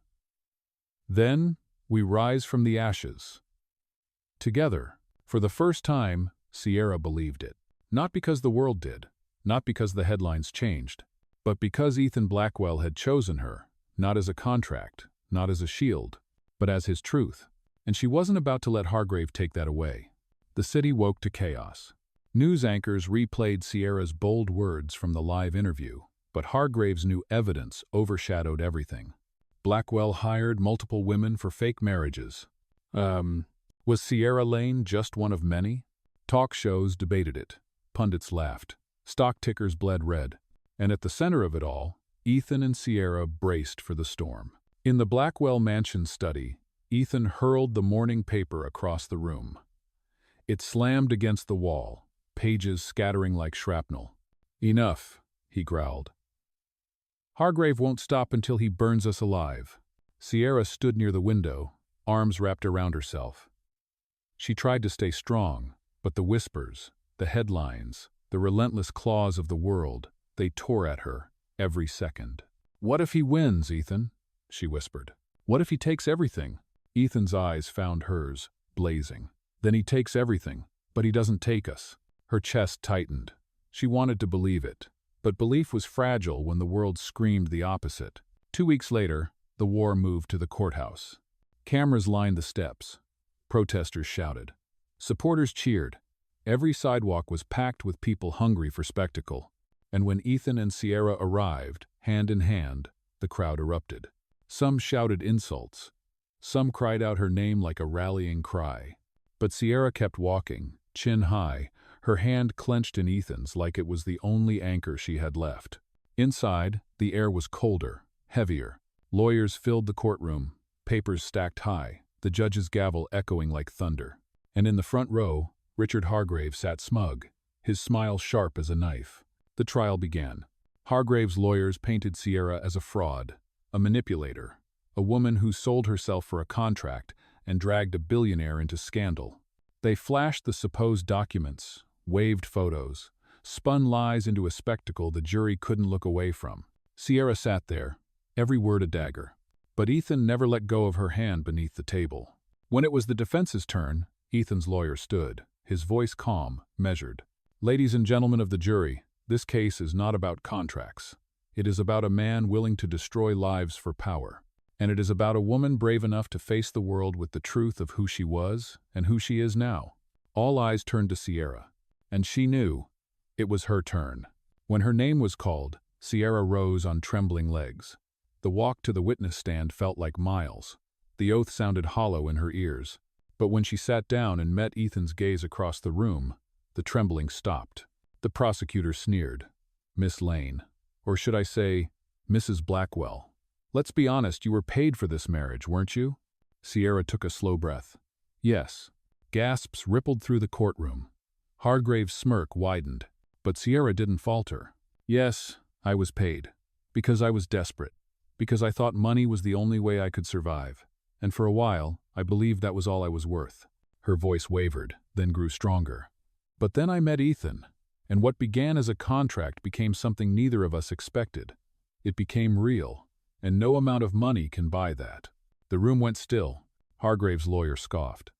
"Then we rise from the ashes." Together. For the first time, Sierra believed it. Not because the world did, not because the headlines changed, but because Ethan Blackwell had chosen her, not as a contract, not as a shield, but as his truth. And she wasn't about to let Hargrave take that away. The city woke to chaos. News anchors replayed Sierra's bold words from the live interview, but Hargrave's new evidence overshadowed everything. Blackwell hired multiple women for fake marriages. Was Sierra Lane just one of many? Talk shows debated it. Pundits laughed. Stock tickers bled red. And at the center of it all, Ethan and Sierra braced for the storm. In the Blackwell Mansion study, Ethan hurled the morning paper across the room. It slammed against the wall, pages scattering like shrapnel. "Enough," he growled. "Hargrave won't stop until he burns us alive." Sierra stood near the window, arms wrapped around herself. She tried to stay strong, but the whispers, the headlines, the relentless claws of the world, they tore at her, every second. "What if he wins, Ethan?" she whispered. "What if he takes everything?" Ethan's eyes found hers, blazing. "Then he takes everything, but he doesn't take us." Her chest tightened. She wanted to believe it, but belief was fragile when the world screamed the opposite. 2 weeks later, the war moved to the courthouse. Cameras lined the steps. Protesters shouted. Supporters cheered. Every sidewalk was packed with people hungry for spectacle. And when Ethan and Sierra arrived, hand in hand, the crowd erupted. Some shouted insults. Some cried out her name like a rallying cry. But Sierra kept walking, chin high, her hand clenched in Ethan's like it was the only anchor she had left. Inside, the air was colder, heavier. Lawyers filled the courtroom, papers stacked high, the judge's gavel echoing like thunder. And in the front row, Richard Hargrave sat smug, his smile sharp as a knife. The trial began. Hargrave's lawyers painted Sierra as a fraud, a manipulator, a woman who sold herself for a contract and dragged a billionaire into scandal. They flashed the supposed documents, waved photos, spun lies into a spectacle the jury couldn't look away from. Sierra sat there, every word a dagger. But Ethan never let go of her hand beneath the table. When it was the defense's turn, Ethan's lawyer stood, his voice calm, measured. "Ladies and gentlemen of the jury, this case is not about contracts. It is about a man willing to destroy lives for power. And it is about a woman brave enough to face the world with the truth of who she was and who she is now." All eyes turned to Sierra, and she knew it was her turn. When her name was called, Sierra rose on trembling legs. The walk to the witness stand felt like miles. The oath sounded hollow in her ears. But when she sat down and met Ethan's gaze across the room, the trembling stopped. The prosecutor sneered. "Miss Lane, or should I say, Mrs. Blackwell. Let's be honest, you were paid for this marriage, weren't you?" Sierra took a slow breath. "Yes." Gasps rippled through the courtroom. Hargrave's smirk widened, but Sierra didn't falter. "Yes, I was paid. Because I was desperate. Because I thought money was the only way I could survive. And for a while, I believed that was all I was worth." Her voice wavered, then grew stronger. "But then I met Ethan, and what began as a contract became something neither of us expected. It became real, and no amount of money can buy that." The room went still. Hargrave's lawyer scoffed.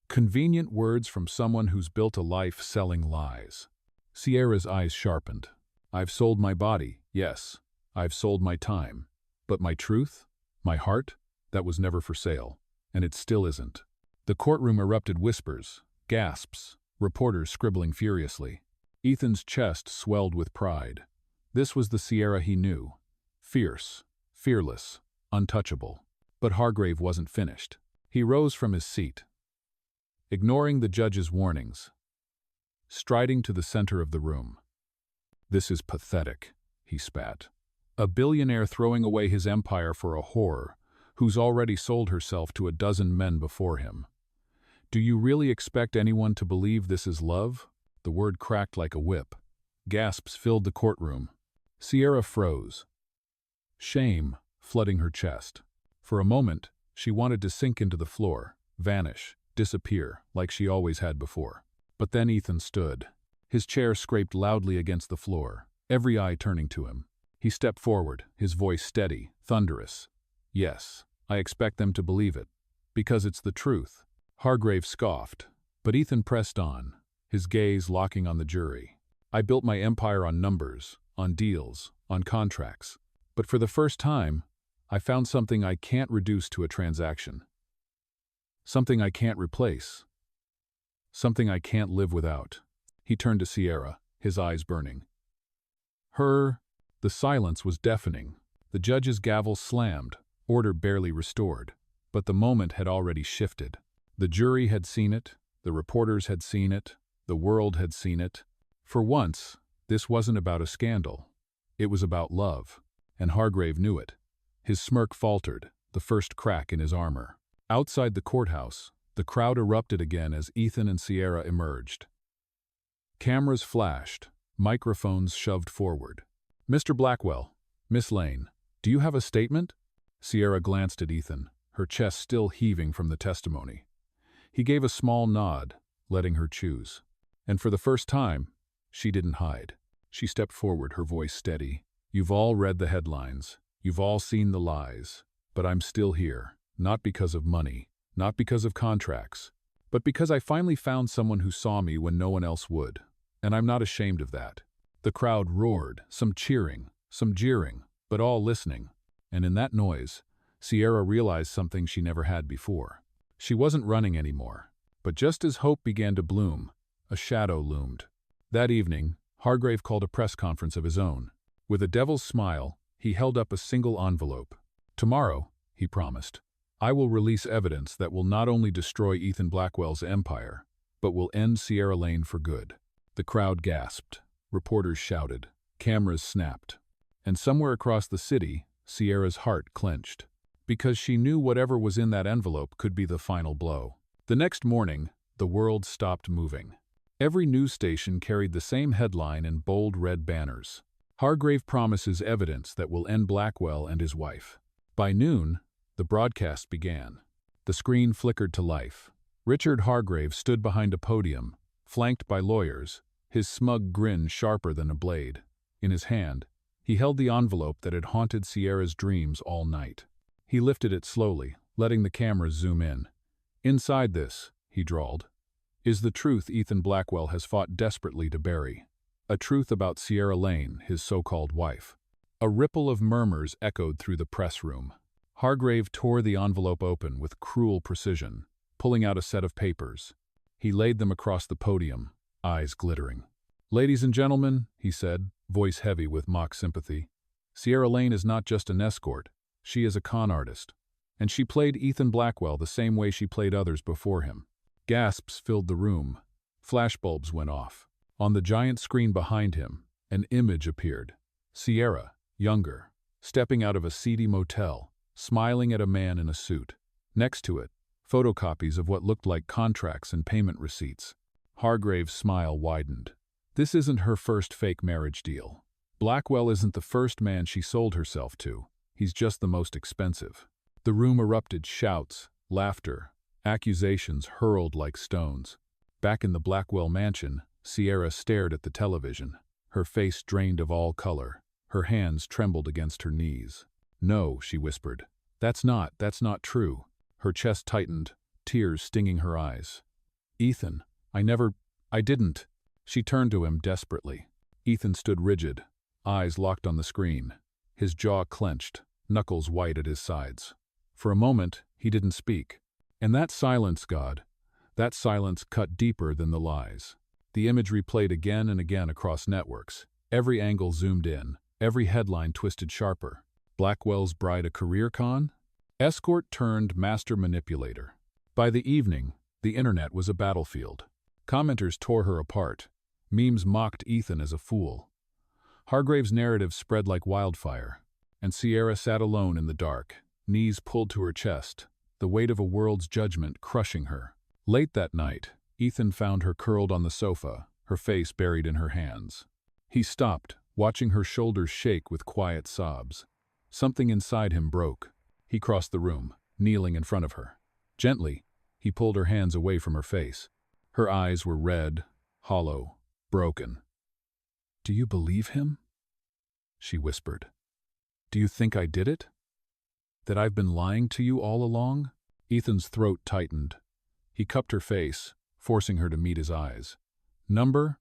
Convenient words from someone who's built a life selling lies. Sierra's eyes sharpened. "I've sold my body, yes. I've sold my time. But my truth? My heart? That was never for sale. And it still isn't." The courtroom erupted whispers, gasps, reporters scribbling furiously. Ethan's chest swelled with pride. This was the Sierra he knew. Fierce, fearless, untouchable. But Hargrave wasn't finished. He rose from his seat, ignoring the judge's warnings, striding to the center of the room. "This is pathetic," he spat. "A billionaire throwing away his empire for a whore who's already sold herself to a dozen men before him. Do you really expect anyone to believe this is love?" The word cracked like a whip. Gasps filled the courtroom. Sierra froze. shame flooding her chest. For a moment, she wanted to sink into the floor, vanish, disappear, like she always had before. But then Ethan stood. His chair scraped loudly against the floor, every eye turning to him. He stepped forward, his voice steady, thunderous. "Yes, I expect them to believe it. Because it's the truth." Hargrave scoffed, but Ethan pressed on, his gaze locking on the jury. "I built my empire on numbers, on deals, on contracts. But for the first time, I found something I can't reduce to a transaction. Something I can't replace. Something I can't live without." He turned to Sierra, his eyes burning. The silence was deafening. The judge's gavel slammed, order barely restored. But the moment had already shifted. The jury had seen it, the reporters had seen it, the world had seen it. For once, this wasn't about a scandal. It was about love, and Hargrave knew it. His smirk faltered, the first crack in his armor. Outside the courthouse, the crowd erupted again as Ethan and Sierra emerged. Cameras flashed, microphones shoved forward. "Mr. Blackwell, Miss Lane, do you have a statement?" Sierra glanced at Ethan, her chest still heaving from the testimony. He gave a small nod, letting her choose. And for the first time, she didn't hide. She stepped forward, her voice steady. "You've all read the headlines. You've all seen the lies. But I'm still here, not because of money, not because of contracts, but because I finally found someone who saw me when no one else would. And I'm not ashamed of that." The crowd roared, some cheering, some jeering, but all listening. And in that noise, Sierra realized something she never had before. She wasn't running anymore. But just as hope began to bloom, a shadow loomed. That evening, Hargrave called a press conference of his own. With a devil's smile, he held up a single envelope. "Tomorrow," he promised, "I will release evidence that will not only destroy Ethan Blackwell's empire, but will end Sierra Lane for good." The crowd gasped. Reporters shouted. Cameras snapped. And somewhere across the city, Sierra's heart clenched. Because she knew whatever was in that envelope could be the final blow. The next morning, the world stopped moving. Every news station carried the same headline in bold red banners. "Hargrave promises evidence that will end Blackwell and his wife." By noon, the broadcast began. The screen flickered to life. Richard Hargrave stood behind a podium, flanked by lawyers, his smug grin sharper than a blade. In his hand, he held the envelope that had haunted Sierra's dreams all night. He lifted it slowly, letting the cameras zoom in. "Inside this," he drawled, "is the truth Ethan Blackwell has fought desperately to bury. A truth about Sierra Lane, his so-called wife." A ripple of murmurs echoed through the press room. Hargrave tore the envelope open with cruel precision, pulling out a set of papers. He laid them across the podium, eyes glittering. "Ladies and gentlemen," he said, voice heavy with mock sympathy, "Sierra Lane is not just an escort. She is a con artist. And she played Ethan Blackwell the same way she played others before him." Gasps filled the room. Flashbulbs went off. On the giant screen behind him, an image appeared. Sierra, younger, stepping out of a seedy motel, smiling at a man in a suit. Next to it, photocopies of what looked like contracts and payment receipts. Hargrave's smile widened. This isn't her first fake marriage deal. Blackwell isn't the first man she sold herself to. He's just the most expensive. The room erupted, shouts, laughter, accusations hurled like stones. Back in the Blackwell mansion, Sierra stared at the television, her face drained of all color. Her hands trembled against her knees. "No," she whispered. That's not true." Her chest tightened, tears stinging her eyes. "Ethan, I didn't." She turned to him desperately. Ethan stood rigid, eyes locked on the screen, his jaw clenched, knuckles white at his sides. For a moment, he didn't speak. And that silence, God, that silence cut deeper than the lies. The imagery played again and again across networks. Every angle zoomed in, every headline twisted sharper. Blackwell's bride a career con? Escort turned master manipulator. By the evening, the internet was a battlefield. Commenters tore her apart. Memes mocked Ethan as a fool. Hargrave's narrative spread like wildfire, and Sierra sat alone in the dark, knees pulled to her chest, the weight of a world's judgment crushing her. Late that night, Ethan found her curled on the sofa, her face buried in her hands. He stopped, watching her shoulders shake with quiet sobs. Something inside him broke. He crossed the room, kneeling in front of her. Gently, he pulled her hands away from her face. Her eyes were red, hollow, broken. "Do you believe him?" she whispered. "Do you think I did it? That I've been lying to you all along?" Ethan's throat tightened. He cupped her face, forcing her to meet his eyes. "Number?"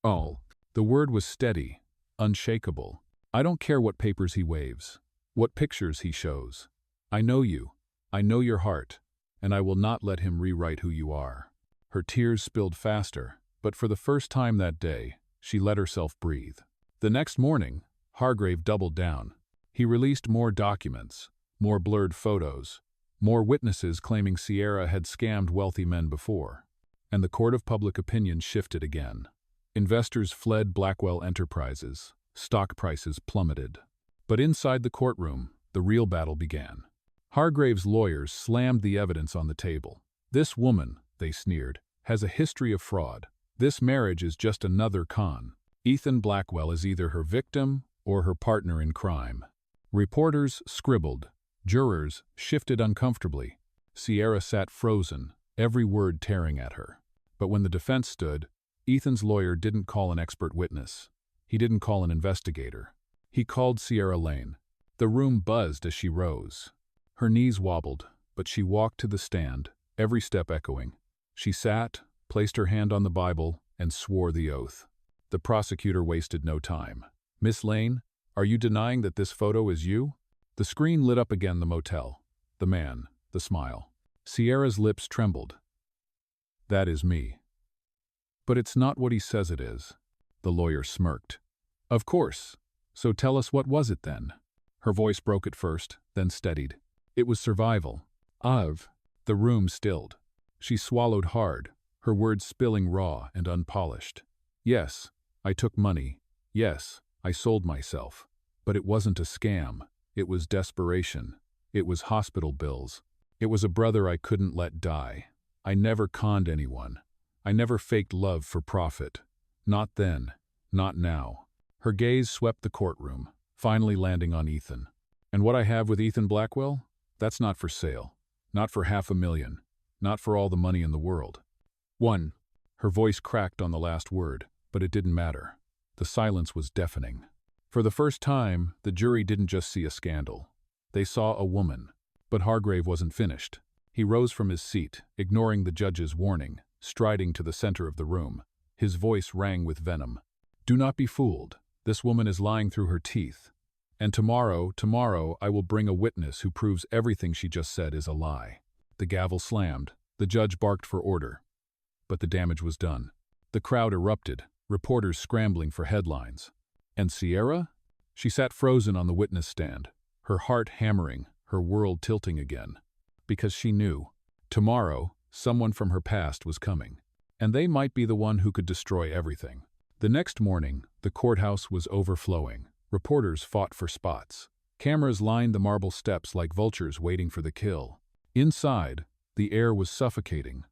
"All." The word was steady, unshakable. "I don't care what papers he waves, what pictures he shows. I know you. I know your heart, and I will not let him rewrite who you are." Her tears spilled faster, but for the first time that day, she let herself breathe. The next morning, Hargrave doubled down. He released more documents, more blurred photos, more witnesses claiming Sierra had scammed wealthy men before. And the court of public opinion shifted again. Investors fled Blackwell Enterprises. Stock prices plummeted. But inside the courtroom, the real battle began. Hargrave's lawyers slammed the evidence on the table. "This woman," they sneered, "has a history of fraud. This marriage is just another con. Ethan Blackwell is either her victim or her partner in crime." Reporters scribbled. Jurors shifted uncomfortably. Sierra sat frozen, every word tearing at her. But when the defense stood, Ethan's lawyer didn't call an expert witness. He didn't call an investigator. He called Sierra Lane. The room buzzed as she rose. Her knees wobbled, but she walked to the stand, every step echoing. She sat, placed her hand on the Bible, and swore the oath. The prosecutor wasted no time. "Miss Lane, are you denying that this photo is you?" The screen lit up again, the motel, the man, the smile. Sierra's lips trembled. "That is me." "But it's not what he says it is." The lawyer smirked. "Of course. So tell us, what was it then?" Her voice broke at first, then steadied. "It was survival." The room stilled. She swallowed hard, her words spilling raw and unpolished. "Yes, I took money. Yes, I sold myself. But it wasn't a scam. It was desperation. It was hospital bills. It was a brother I couldn't let die. I never conned anyone. I never faked love for profit. Not then. Not now." Her gaze swept the courtroom, finally landing on Ethan. "And what I have with Ethan Blackwell? That's not for sale. Not for $500,000. Not for all the money in the world." "One." Her voice cracked on the last word, but it didn't matter. The silence was deafening. For the first time, the jury didn't just see a scandal. They saw a woman. But Hargrave wasn't finished. He rose from his seat, ignoring the judge's warning, striding to the center of the room. His voice rang with venom. "Do not be fooled. This woman is lying through her teeth. And tomorrow, I will bring a witness who proves everything she just said is a lie." The gavel slammed. The judge barked for order. But the damage was done. The crowd erupted, reporters scrambling for headlines. And Sierra? She sat frozen on the witness stand, her heart hammering, her world tilting again. Because she knew, tomorrow, someone from her past was coming. And they might be the one who could destroy everything. The next morning, the courthouse was overflowing. Reporters fought for spots. Cameras lined the marble steps like vultures waiting for the kill. Inside, the air was suffocating.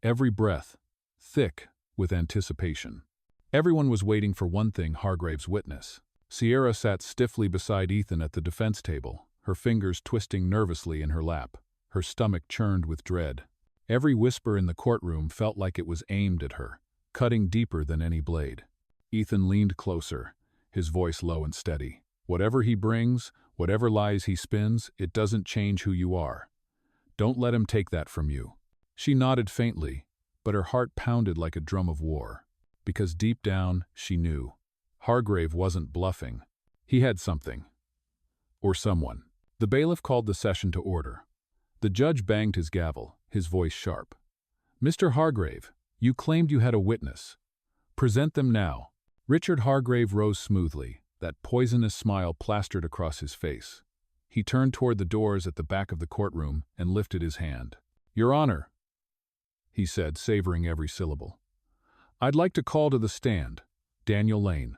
Every breath, thick with anticipation. Everyone was waiting for one thing: Hargrave's witness. Sierra sat stiffly beside Ethan at the defense table, her fingers twisting nervously in her lap. Her stomach churned with dread. Every whisper in the courtroom felt like it was aimed at her, cutting deeper than any blade. Ethan leaned closer, his voice low and steady. "Whatever he brings, whatever lies he spins, it doesn't change who you are. Don't let him take that from you." She nodded faintly, but her heart pounded like a drum of war. Because deep down, she knew. Hargrave wasn't bluffing. He had something. Or someone. The bailiff called the session to order. The judge banged his gavel, his voice sharp. "Mr. Hargrave, you claimed you had a witness. Present them now." Richard Hargrave rose smoothly, that poisonous smile plastered across his face. He turned toward the doors at the back of the courtroom and lifted his hand. "Your Honor," he said, savoring every syllable, "I'd like to call to the stand Daniel Lane."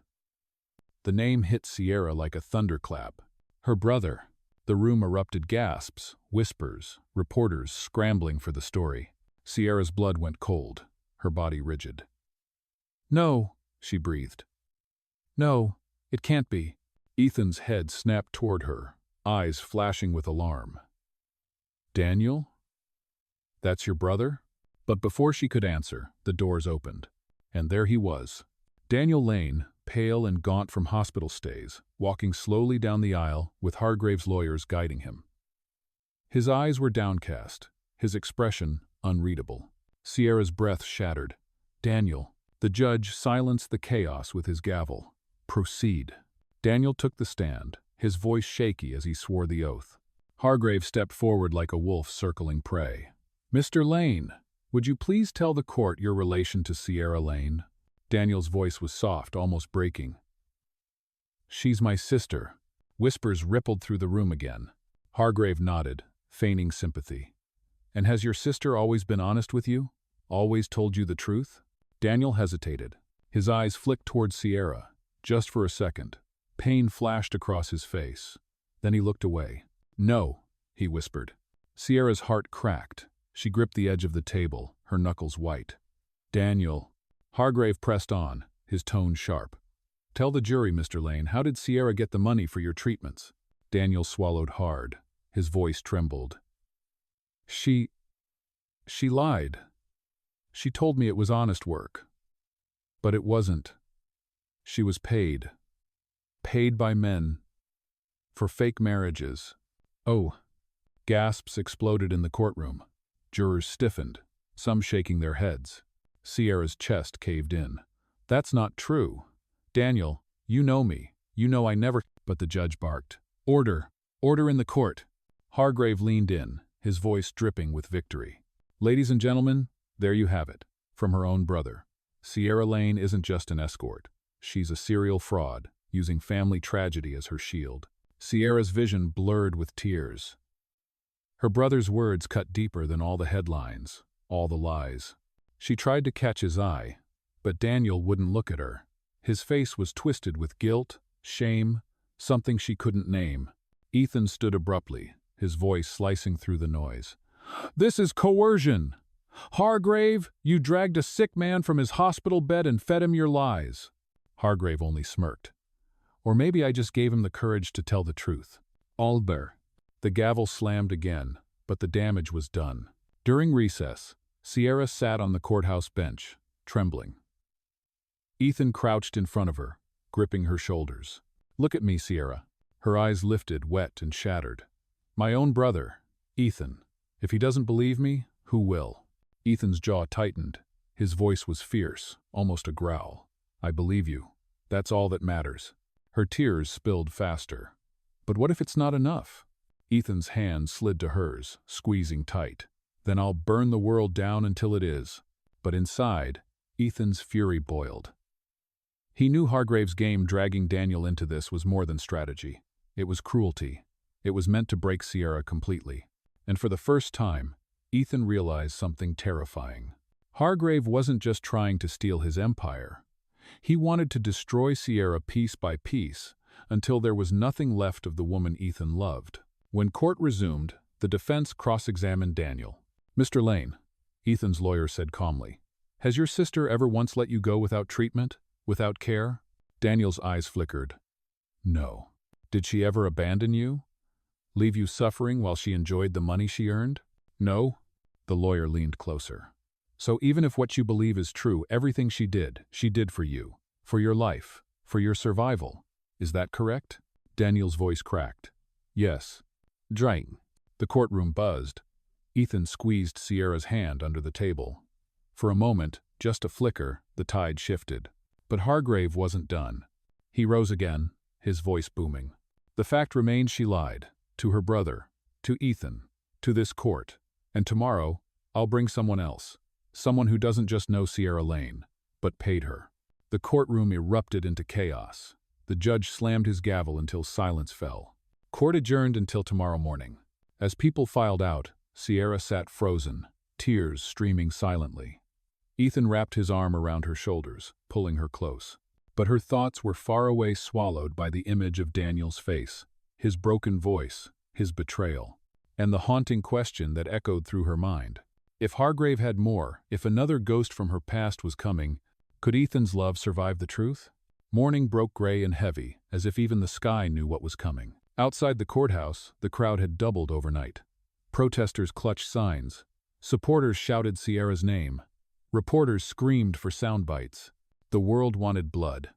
The name hit Sierra like a thunderclap. Her brother. The room erupted: gasps, whispers, reporters scrambling for the story. Sierra's blood went cold, her body rigid. "No," she breathed. "No, it can't be." Ethan's head snapped toward her, eyes flashing with alarm. Daniel? That's your brother? But before she could answer, the doors opened. And there he was. Daniel Lane, pale and gaunt from hospital stays, walking slowly down the aisle with Hargrave's lawyers guiding him. His eyes were downcast, his expression unreadable. Sierra's breath shattered. Daniel. The judge silenced the chaos with his gavel. Proceed. Daniel took the stand, his voice shaky as he swore the oath. Hargrave stepped forward like a wolf circling prey. Mr. Lane, would you please tell the court your relation to Sierra Lane? Daniel's voice was soft, almost breaking. She's my sister. Whispers rippled through the room again. Hargrave nodded, feigning sympathy. And has your sister always been honest with you? Always told you the truth? Daniel hesitated. His eyes flicked toward Sierra, just for a second. Pain flashed across his face. Then he looked away. No, he whispered. Sierra's heart cracked. She gripped the edge of the table, her knuckles white. Daniel. Hargrave pressed on, his tone sharp. Tell the jury, Mr. Lane, how did Sierra get the money for your treatments? Daniel swallowed hard. His voice trembled. She lied. She told me it was honest work. But it wasn't. She was paid. Paid by men. For fake marriages. Oh. Gasps exploded in the courtroom. Jurors stiffened, some shaking their heads. Sierra's chest caved in. That's not true. Daniel, you know me. You know I never... But the judge barked. Order. Order in the court. Hargrave leaned in, his voice dripping with victory. Ladies and gentlemen, there you have it. From her own brother. Sierra Lane isn't just an escort. She's a serial fraud, using family tragedy as her shield. Sierra's vision blurred with tears. Her brother's words cut deeper than all the headlines, all the lies. She tried to catch his eye, but Daniel wouldn't look at her. His face was twisted with guilt, shame, something she couldn't name. Ethan stood abruptly, his voice slicing through the noise. This is coercion! Hargrave, you dragged a sick man from his hospital bed and fed him your lies. Hargrave only smirked. Or maybe I just gave him the courage to tell the truth. Alber. The gavel slammed again, but the damage was done. During recess, Sierra sat on the courthouse bench, trembling. Ethan crouched in front of her, gripping her shoulders. Look at me, Sierra. Her eyes lifted, wet and shattered. My own brother, Ethan. If he doesn't believe me, who will? Ethan's jaw tightened. His voice was fierce, almost a growl. I believe you. That's all that matters. Her tears spilled faster. But what if it's not enough? Ethan's hand slid to hers, squeezing tight. Then I'll burn the world down until it is. But inside, Ethan's fury boiled. He knew Hargrave's game dragging Daniel into this was more than strategy. It was cruelty. It was meant to break Sierra completely. And for the first time, Ethan realized something terrifying. Hargrave wasn't just trying to steal his empire. He wanted to destroy Sierra piece by piece until there was nothing left of the woman Ethan loved. When court resumed, the defense cross-examined Daniel. Mr. Lane, Ethan's lawyer said calmly, has your sister ever once let you go without treatment, without care? Daniel's eyes flickered. No. Did she ever abandon you? Leave you suffering while she enjoyed the money she earned? No. The lawyer leaned closer. So even if what you believe is true, everything she did for you, for your life, for your survival. Is that correct? Daniel's voice cracked. Yes. Drying. The courtroom buzzed. Ethan squeezed Sierra's hand under the table. For a moment, just a flicker, the tide shifted. But Hargrave wasn't done. He rose again, his voice booming. The fact remains she lied. To her brother. To Ethan. To this court. And tomorrow, I'll bring someone else. Someone who doesn't just know Sierra Lane, but paid her. The courtroom erupted into chaos. The judge slammed his gavel until silence fell. Court adjourned until tomorrow morning. As people filed out, Sierra sat frozen, tears streaming silently. Ethan wrapped his arm around her shoulders, pulling her close. But her thoughts were far away, swallowed by the image of Daniel's face, his broken voice, his betrayal, and the haunting question that echoed through her mind. If Hargrave had more, if another ghost from her past was coming, could Ethan's love survive the truth? Morning broke gray and heavy, as if even the sky knew what was coming. Outside the courthouse, the crowd had doubled overnight. Protesters clutched signs. Supporters shouted Sierra's name. Reporters screamed for sound bites. The world wanted blood,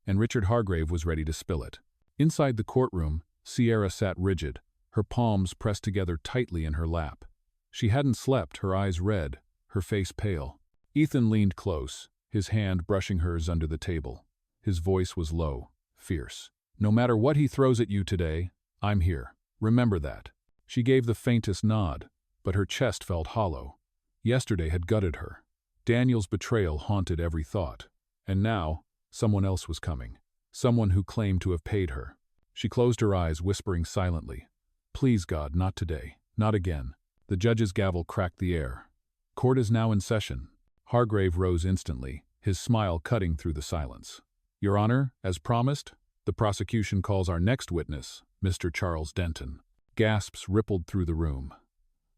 and Richard Hargrave was ready to spill it. Inside the courtroom, Sierra sat rigid, her palms pressed together tightly in her lap. She hadn't slept, her eyes red, her face pale. Ethan leaned close, his hand brushing hers under the table. His voice was low, fierce. "No matter what he throws at you today, I'm here. Remember that." She gave the faintest nod, but her chest felt hollow. Yesterday had gutted her. Daniel's betrayal haunted every thought. And now, someone else was coming. Someone who claimed to have paid her. She closed her eyes, whispering silently, "Please, God, not today. Not again." The judge's gavel cracked the air. "Court is now in session." Hargrave rose instantly, his smile cutting through the silence. "Your Honor, as promised, the prosecution calls our next witness, Mr. Charles Denton." Gasps rippled through the room.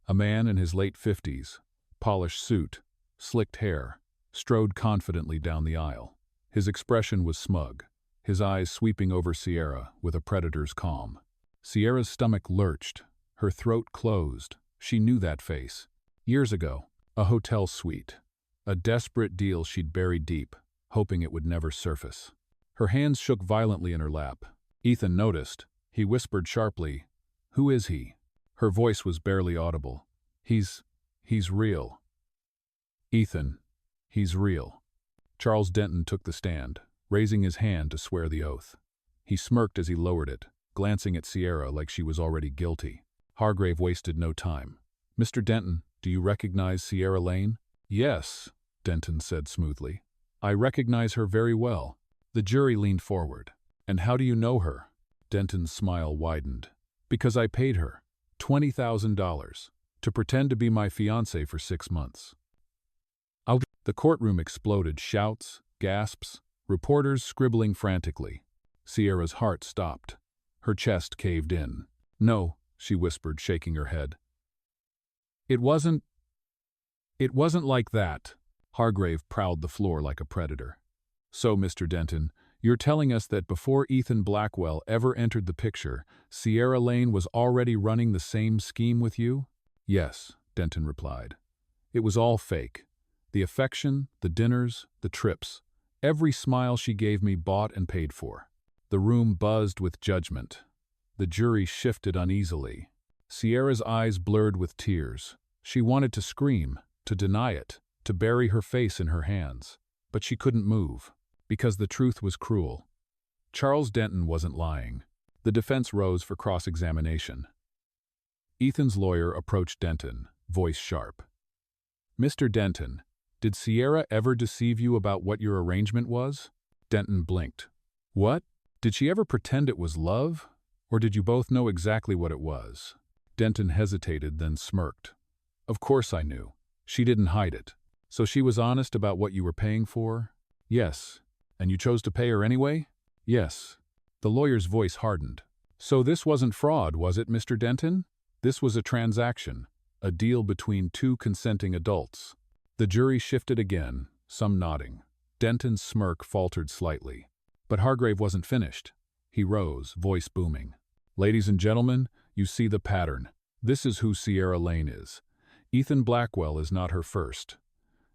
A man in his late 50s, polished suit, slicked hair, strode confidently down the aisle. His expression was smug, his eyes sweeping over Sierra with a predator's calm. Sierra's stomach lurched, her throat closed. She knew that face. Years ago, a hotel suite. A desperate deal she'd buried deep, hoping it would never surface. Her hands shook violently in her lap. Ethan noticed. He whispered sharply, "Who is he?" Her voice was barely audible. He's real. Ethan, he's real." Charles Denton took the stand, raising his hand to swear the oath. He smirked as he lowered it, glancing at Sierra like she was already guilty. Hargrave wasted no time. "Mr. Denton, do you recognize Sierra Lane?" "Yes," Denton said smoothly. "I recognize her very well." The jury leaned forward. "And how do you know her?" Denton's smile widened. "Because I paid her $20,000 to pretend to be my fiancé for 6 months. The courtroom exploded, shouts, gasps, reporters scribbling frantically. Sierra's heart stopped. Her chest caved in. "No," she whispered, shaking her head. It wasn't like that." Hargrave prowled the floor like a predator. "So, Mr. Denton, you're telling us that before Ethan Blackwell ever entered the picture, Sierra Lane was already running the same scheme with you?" "Yes," Denton replied. "It was all fake. The affection, the dinners, the trips. Every smile she gave me bought and paid for." The room buzzed with judgment. The jury shifted uneasily. Sierra's eyes blurred with tears. She wanted to scream, to deny it, to bury her face in her hands. But she couldn't move, because the truth was cruel. Charles Denton wasn't lying. The defense rose for cross-examination. Ethan's lawyer approached Denton, voice sharp. "Mr. Denton, did Sierra ever deceive you about what your arrangement was?" Denton blinked. "What? Did she ever pretend it was love? Or did you both know exactly what it was?" Denton hesitated, then smirked. "Of course I knew. She didn't hide it. So she was honest about what you were paying for?" "Yes." "And you chose to pay her anyway?" "Yes." The lawyer's voice hardened. "So this wasn't fraud, was it, Mr. Denton? This was a transaction, a deal between two consenting adults." The jury shifted again, some nodding. Denton's smirk faltered slightly. But Hargrave wasn't finished. He rose, voice booming. "Ladies and gentlemen, you see the pattern. This is who Sierra Lane is. Ethan Blackwell is not her first.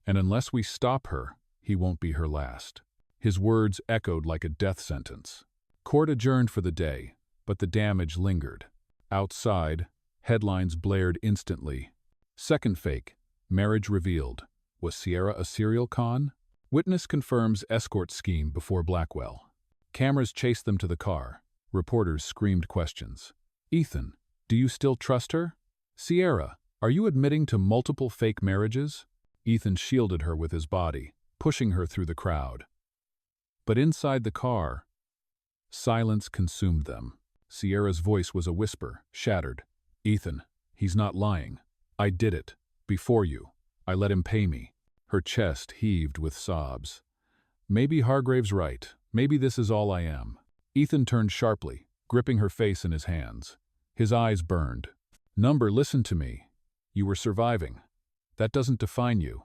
And unless we stop her, he won't be her last." His words echoed like a death sentence. Court adjourned for the day, but the damage lingered. Outside, headlines blared instantly. "Second fake. Marriage revealed. Was Sierra a serial con?" "Witness confirms escort scheme before Blackwell." Cameras chased them to the car. Reporters screamed questions. "Ethan, do you still trust her?" "Sierra, are you admitting to multiple fake marriages?" Ethan shielded her with his body, pushing her through the crowd. But inside the car, silence consumed them. Sierra's voice was a whisper, shattered. "Ethan, he's not lying. I did it. Before you. I let him pay me." Her chest heaved with sobs. "Maybe Hargrave's right. Maybe this is all I am." Ethan turned sharply, gripping her face in his hands. His eyes burned. "Number, listen to me. You were surviving. That doesn't define you.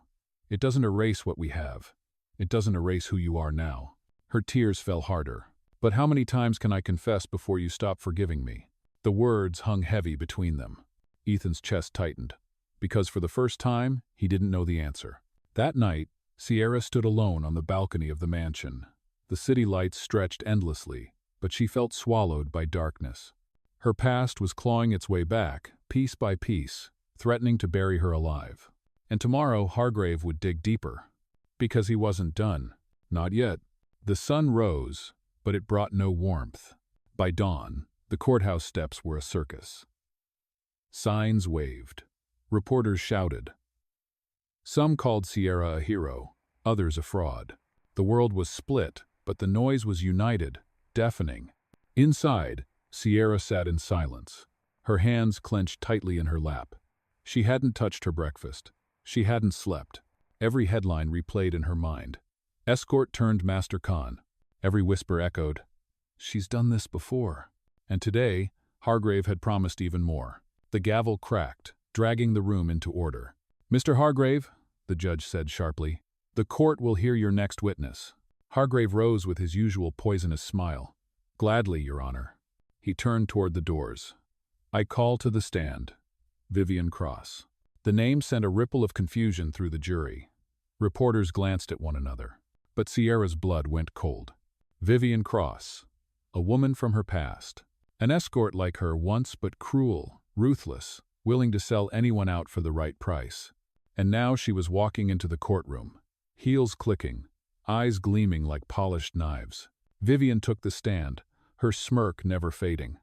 It doesn't erase what we have. It doesn't erase who you are now." Her tears fell harder. "But how many times can I confess before you stop forgiving me?" The words hung heavy between them. Ethan's chest tightened, because for the first time, he didn't know the answer. That night, Sierra stood alone on the balcony of the mansion. The city lights stretched endlessly, but she felt swallowed by darkness. Her past was clawing its way back, piece by piece, threatening to bury her alive. And tomorrow Hargrave would dig deeper. Because he wasn't done. Not yet. The sun rose, but it brought no warmth. By dawn, the courthouse steps were a circus. Signs waved. Reporters shouted. Some called Sierra a hero, others a fraud. The world was split, but the noise was united, deafening. Inside, Sierra sat in silence, her hands clenched tightly in her lap. She hadn't touched her breakfast. She hadn't slept. Every headline replayed in her mind. Escort turned Master Khan. Every whisper echoed, "She's done this before." And today, Hargrave had promised even more. The gavel cracked, dragging the room into order. "Mr. Hargrave," the judge said sharply, "the court will hear your next witness." Hargrave rose with his usual poisonous smile. "Gladly, Your Honor." He turned toward the doors. "I call to the stand, Vivian Cross." The name sent a ripple of confusion through the jury. Reporters glanced at one another, but Sierra's blood went cold. Vivian Cross, a woman from her past. An escort like her once, but cruel, ruthless, willing to sell anyone out for the right price. And now she was walking into the courtroom, heels clicking, eyes gleaming like polished knives. Vivian took the stand, her smirk never fading.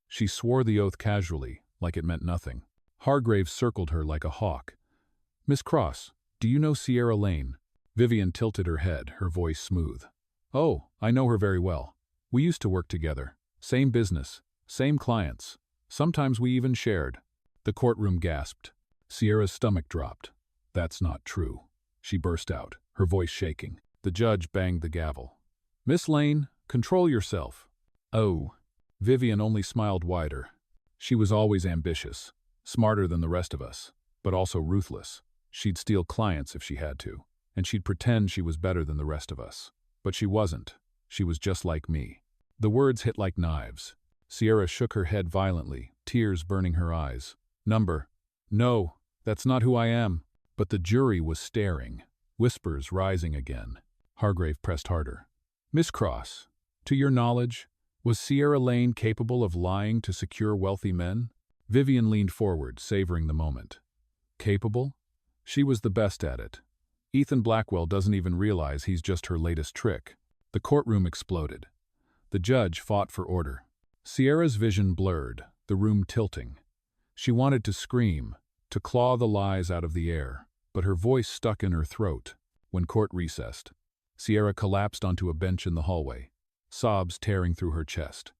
She swore the oath casually, like it meant nothing. Hargrave circled her like a hawk. "Miss Cross, do you know Sierra Lane?" Vivian tilted her head, her voice smooth. "Oh, I know her very well. We used to work together. Same business, same clients. Sometimes we even shared." The courtroom gasped. Sierra's stomach dropped. "That's not true," she burst out, her voice shaking. The judge banged the gavel. "Miss Lane, control yourself." "Oh." Vivian only smiled wider. She was always ambitious, smarter than the rest of us, but also ruthless. She'd steal clients if she had to, and she'd pretend she was better than the rest of us. But she wasn't. She was just like me. The words hit like knives. Sierra shook her head violently, tears burning her eyes. "No, that's not who I am." But the jury was staring, whispers rising again. Hargrave pressed harder. "Miss Cross, to your knowledge, was Sierra Lane capable of lying to secure wealthy men?" Vivian leaned forward, savoring the moment. "Capable? She was the best at it. Ethan Blackwell doesn't even realize he's just her latest trick." The courtroom exploded. The judge fought for order. Sierra's vision blurred, the room tilting. She wanted to scream, to claw the lies out of the air, but her voice stuck in her throat. When court recessed, Sierra collapsed onto a bench in the hallway, sobs tearing through her chest.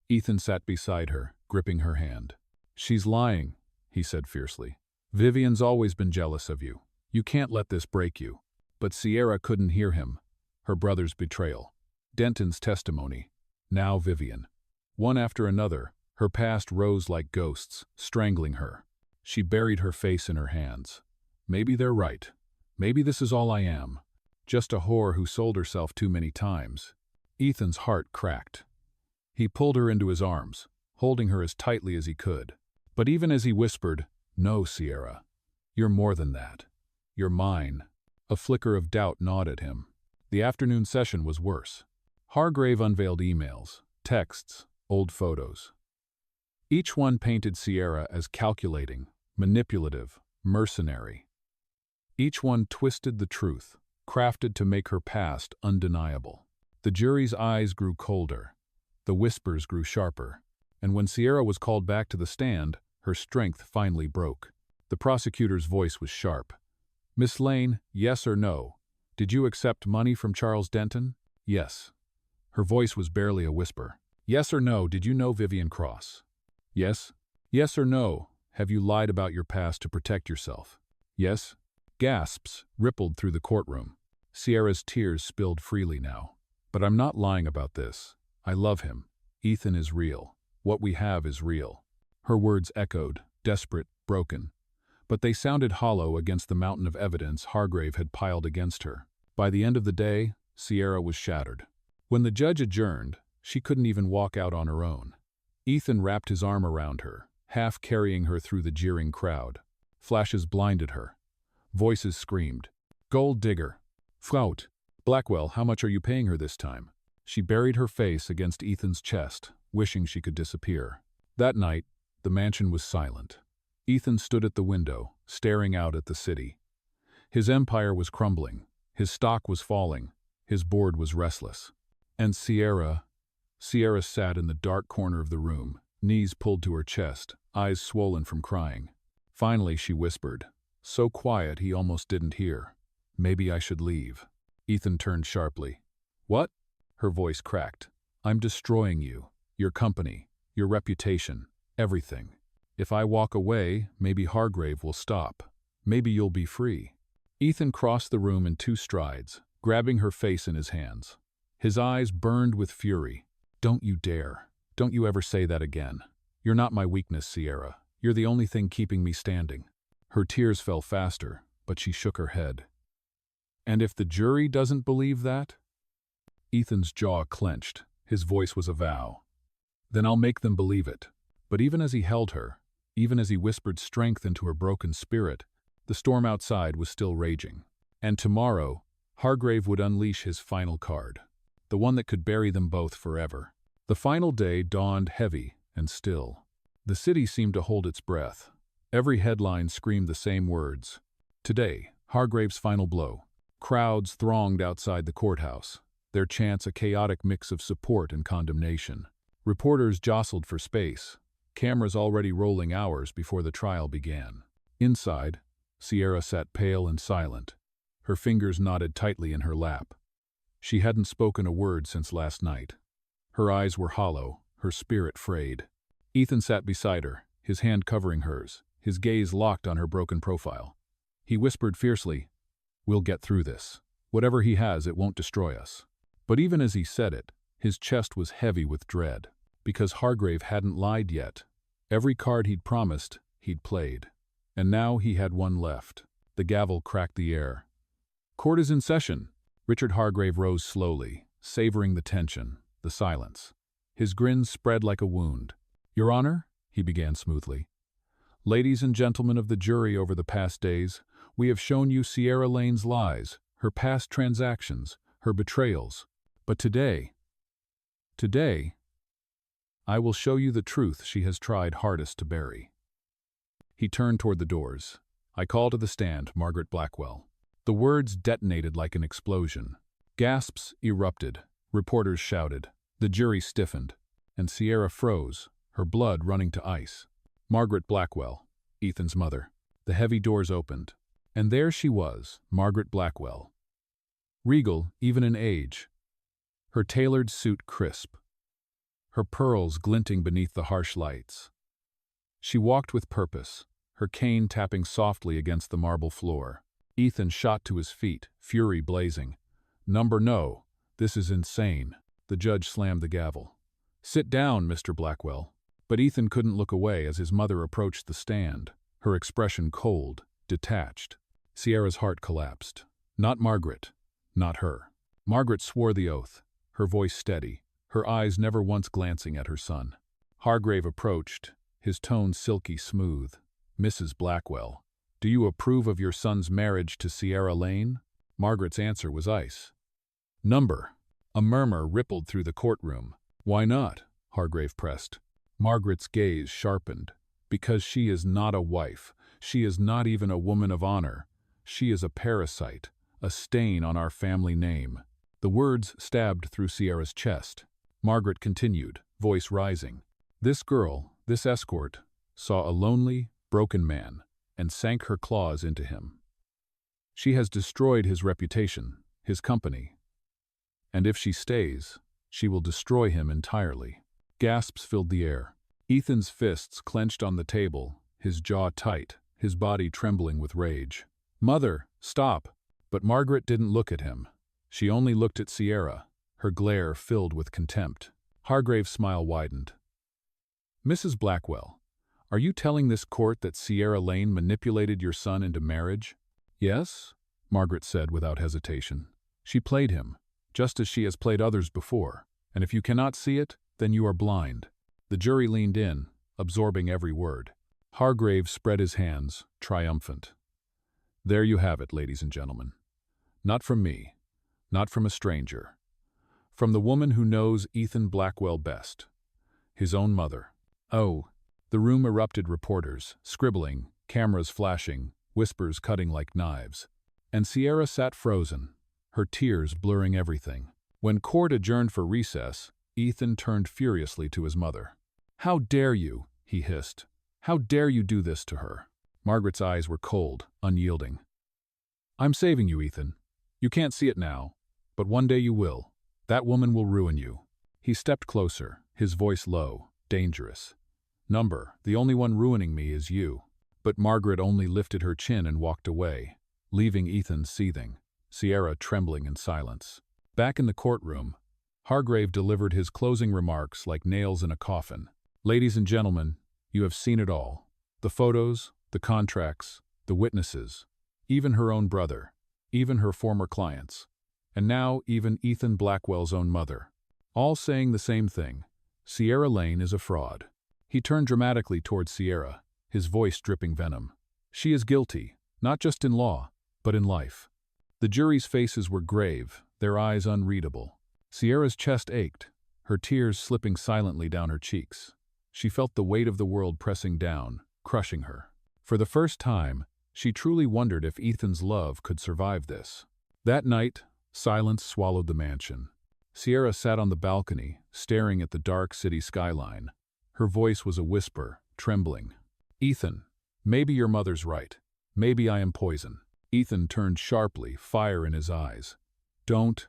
Ethan sat beside her, gripping her hand. "She's lying," he said fiercely. "Vivian's always been jealous of you. You can't let this break you." But Sierra couldn't hear him. Her brother's betrayal, Denton's testimony, now Vivian. One after another, her past rose like ghosts, strangling her. She buried her face in her hands. Maybe they're right. Maybe this is all I am. Just a whore who sold herself too many times. Ethan's heart cracked. He pulled her into his arms, holding her as tightly as he could. But even as he whispered, "No, Sierra. You're more than that. You're mine." A flicker of doubt gnawed at him. The afternoon session was worse. Hargrave unveiled emails, texts, old photos. Each one painted Sierra as calculating, manipulative, mercenary. Each one twisted the truth, crafted to make her past undeniable. The jury's eyes grew colder. The whispers grew sharper. And when Sierra was called back to the stand, her strength finally broke. The prosecutor's voice was sharp. "Miss Lane, yes or no? Did you accept money from Charles Denton?" "Yes." Her voice was barely a whisper. "Yes or no, did you know Vivian Cross?" "Yes." "Yes or no, have you lied about your past to protect yourself?" "Yes." Gasps rippled through the courtroom. Sierra's tears spilled freely now. "But I'm not lying about this. I love him. Ethan is real. What we have is real." Her words echoed, desperate, broken. But they sounded hollow against the mountain of evidence Hargrave had piled against her. By the end of the day, Sierra was shattered. When the judge adjourned, she couldn't even walk out on her own. Ethan wrapped his arm around her, half carrying her through the jeering crowd. Flashes blinded her. Voices screamed, "Gold digger! Flout! Blackwell, how much are you paying her this time?" She buried her face against Ethan's chest, wishing she could disappear. That night, the mansion was silent. Ethan stood at the window, staring out at the city. His empire was crumbling. His stock was falling. His board was restless. And Sierra sat in the dark corner of the room, knees pulled to her chest, eyes swollen from crying. Finally, she whispered, so quiet he almost didn't hear, "Maybe I should leave." Ethan turned sharply. "What?" Her voice cracked. "I'm destroying you, your company, your reputation, everything. If I walk away, maybe Hargrave will stop. Maybe you'll be free." Ethan crossed the room in 2 strides, grabbing her face in his hands. His eyes burned with fury. "Don't you dare. Don't you ever say that again. You're not my weakness, Sierra. You're the only thing keeping me standing." Her tears fell faster, but she shook her head. "And if the jury doesn't believe that?" Ethan's jaw clenched. His voice was a vow. "Then I'll make them believe it." But even as he held her, even as he whispered strength into her broken spirit, the storm outside was still raging. And tomorrow, Hargrave would unleash his final card, the one that could bury them both forever. The final day dawned heavy and still. The city seemed to hold its breath. Every headline screamed the same words. Today, Hargrave's final blow. Crowds thronged outside the courthouse, their chants a chaotic mix of support and condemnation. Reporters jostled for space, cameras already rolling hours before the trial began. Inside, Sierra sat pale and silent, her fingers knotted tightly in her lap. She hadn't spoken a word since last night. Her eyes were hollow, her spirit frayed. Ethan sat beside her, his hand covering hers, his gaze locked on her broken profile. He whispered fiercely, "We'll get through this. Whatever he has, it won't destroy us." But even as he said it, his chest was heavy with dread, because Hargrave hadn't lied yet. Every card he'd promised, he'd played. And now he had one left. The gavel cracked the air. "Court is in session." Richard Hargrave rose slowly, savoring the tension, the silence. His grin spread like a wound. "Your Honor," he began smoothly, "ladies and gentlemen of the jury, over the past days, we have shown you Sierra Lane's lies, her past transactions, her betrayals. But today, I will show you the truth she has tried hardest to bury." He turned toward the doors. "I call to the stand, Margaret Blackwell." The words detonated like an explosion. Gasps erupted. Reporters shouted. The jury stiffened. And Sierra froze, her blood running to ice. Margaret Blackwell, Ethan's mother. The heavy doors opened. And there she was, Margaret Blackwell. Regal, even in age. Her tailored suit crisp. Her pearls glinting beneath the harsh lights. She walked with purpose, her cane tapping softly against the marble floor. Ethan shot to his feet, fury blazing. No, this is insane." The judge slammed the gavel. "Sit down, Mr. Blackwell." But Ethan couldn't look away as his mother approached the stand, her expression cold, detached. Sierra's heart collapsed. Not Margaret. Not her. Margaret swore the oath, her voice steady, her eyes never once glancing at her son. Hargrave approached, his tone silky smooth. "Mrs. Blackwell, do you approve of your son's marriage to Sierra Lane?" Margaret's answer was ice. "Number." A murmur rippled through the courtroom. "Why not?" Hargrave pressed. Margaret's gaze sharpened. "Because she is not a wife. She is not even a woman of honor. She is a parasite, a stain on our family name." The words stabbed through Sierra's chest. Margaret continued, voice rising. "This girl, this escort, saw a lonely, broken man, and sank her claws into him. She has destroyed his reputation, his company. And if she stays, she will destroy him entirely." Gasps filled the air. Ethan's fists clenched on the table, his jaw tight, his body trembling with rage. "Mother, stop!" But Margaret didn't look at him. She only looked at Sierra, her glare filled with contempt. Hargrave's smile widened. "Mrs. Blackwell, are you telling this court that Sierra Lane manipulated your son into marriage?" "Yes," Margaret said without hesitation. "She played him, just as she has played others before, and if you cannot see it, then you are blind." The jury leaned in, absorbing every word. Hargrave spread his hands, triumphant. "There you have it, ladies and gentlemen. Not from me, not from a stranger. From the woman who knows Ethan Blackwell best. His own mother." "Oh." The room erupted, reporters, scribbling, cameras flashing, whispers cutting like knives. And Sierra sat frozen, her tears blurring everything. When court adjourned for recess, Ethan turned furiously to his mother. "How dare you?" he hissed. "How dare you do this to her?" Margaret's eyes were cold, unyielding. "I'm saving you, Ethan. You can't see it now, but one day you will. That woman will ruin you." He stepped closer, his voice low, dangerous. The only one ruining me is you." But Margaret only lifted her chin and walked away, leaving Ethan seething, Sierra trembling in silence. Back in the courtroom, Hargrave delivered his closing remarks like nails in a coffin. "Ladies and gentlemen, you have seen it all. The photos, the contracts, the witnesses, even her own brother, even her former clients, and now even Ethan Blackwell's own mother. All saying the same thing: Sierra Lane is a fraud." He turned dramatically towards Sierra, his voice dripping venom. "She is guilty, not just in law, but in life." The jury's faces were grave, their eyes unreadable. Sierra's chest ached, her tears slipping silently down her cheeks. She felt the weight of the world pressing down, crushing her. For the first time, she truly wondered if Ethan's love could survive this. That night, silence swallowed the mansion. Sierra sat on the balcony, staring at the dark city skyline. Her voice was a whisper, trembling. "Ethan, maybe your mother's right. Maybe I am poison." Ethan turned sharply, fire in his eyes. Don't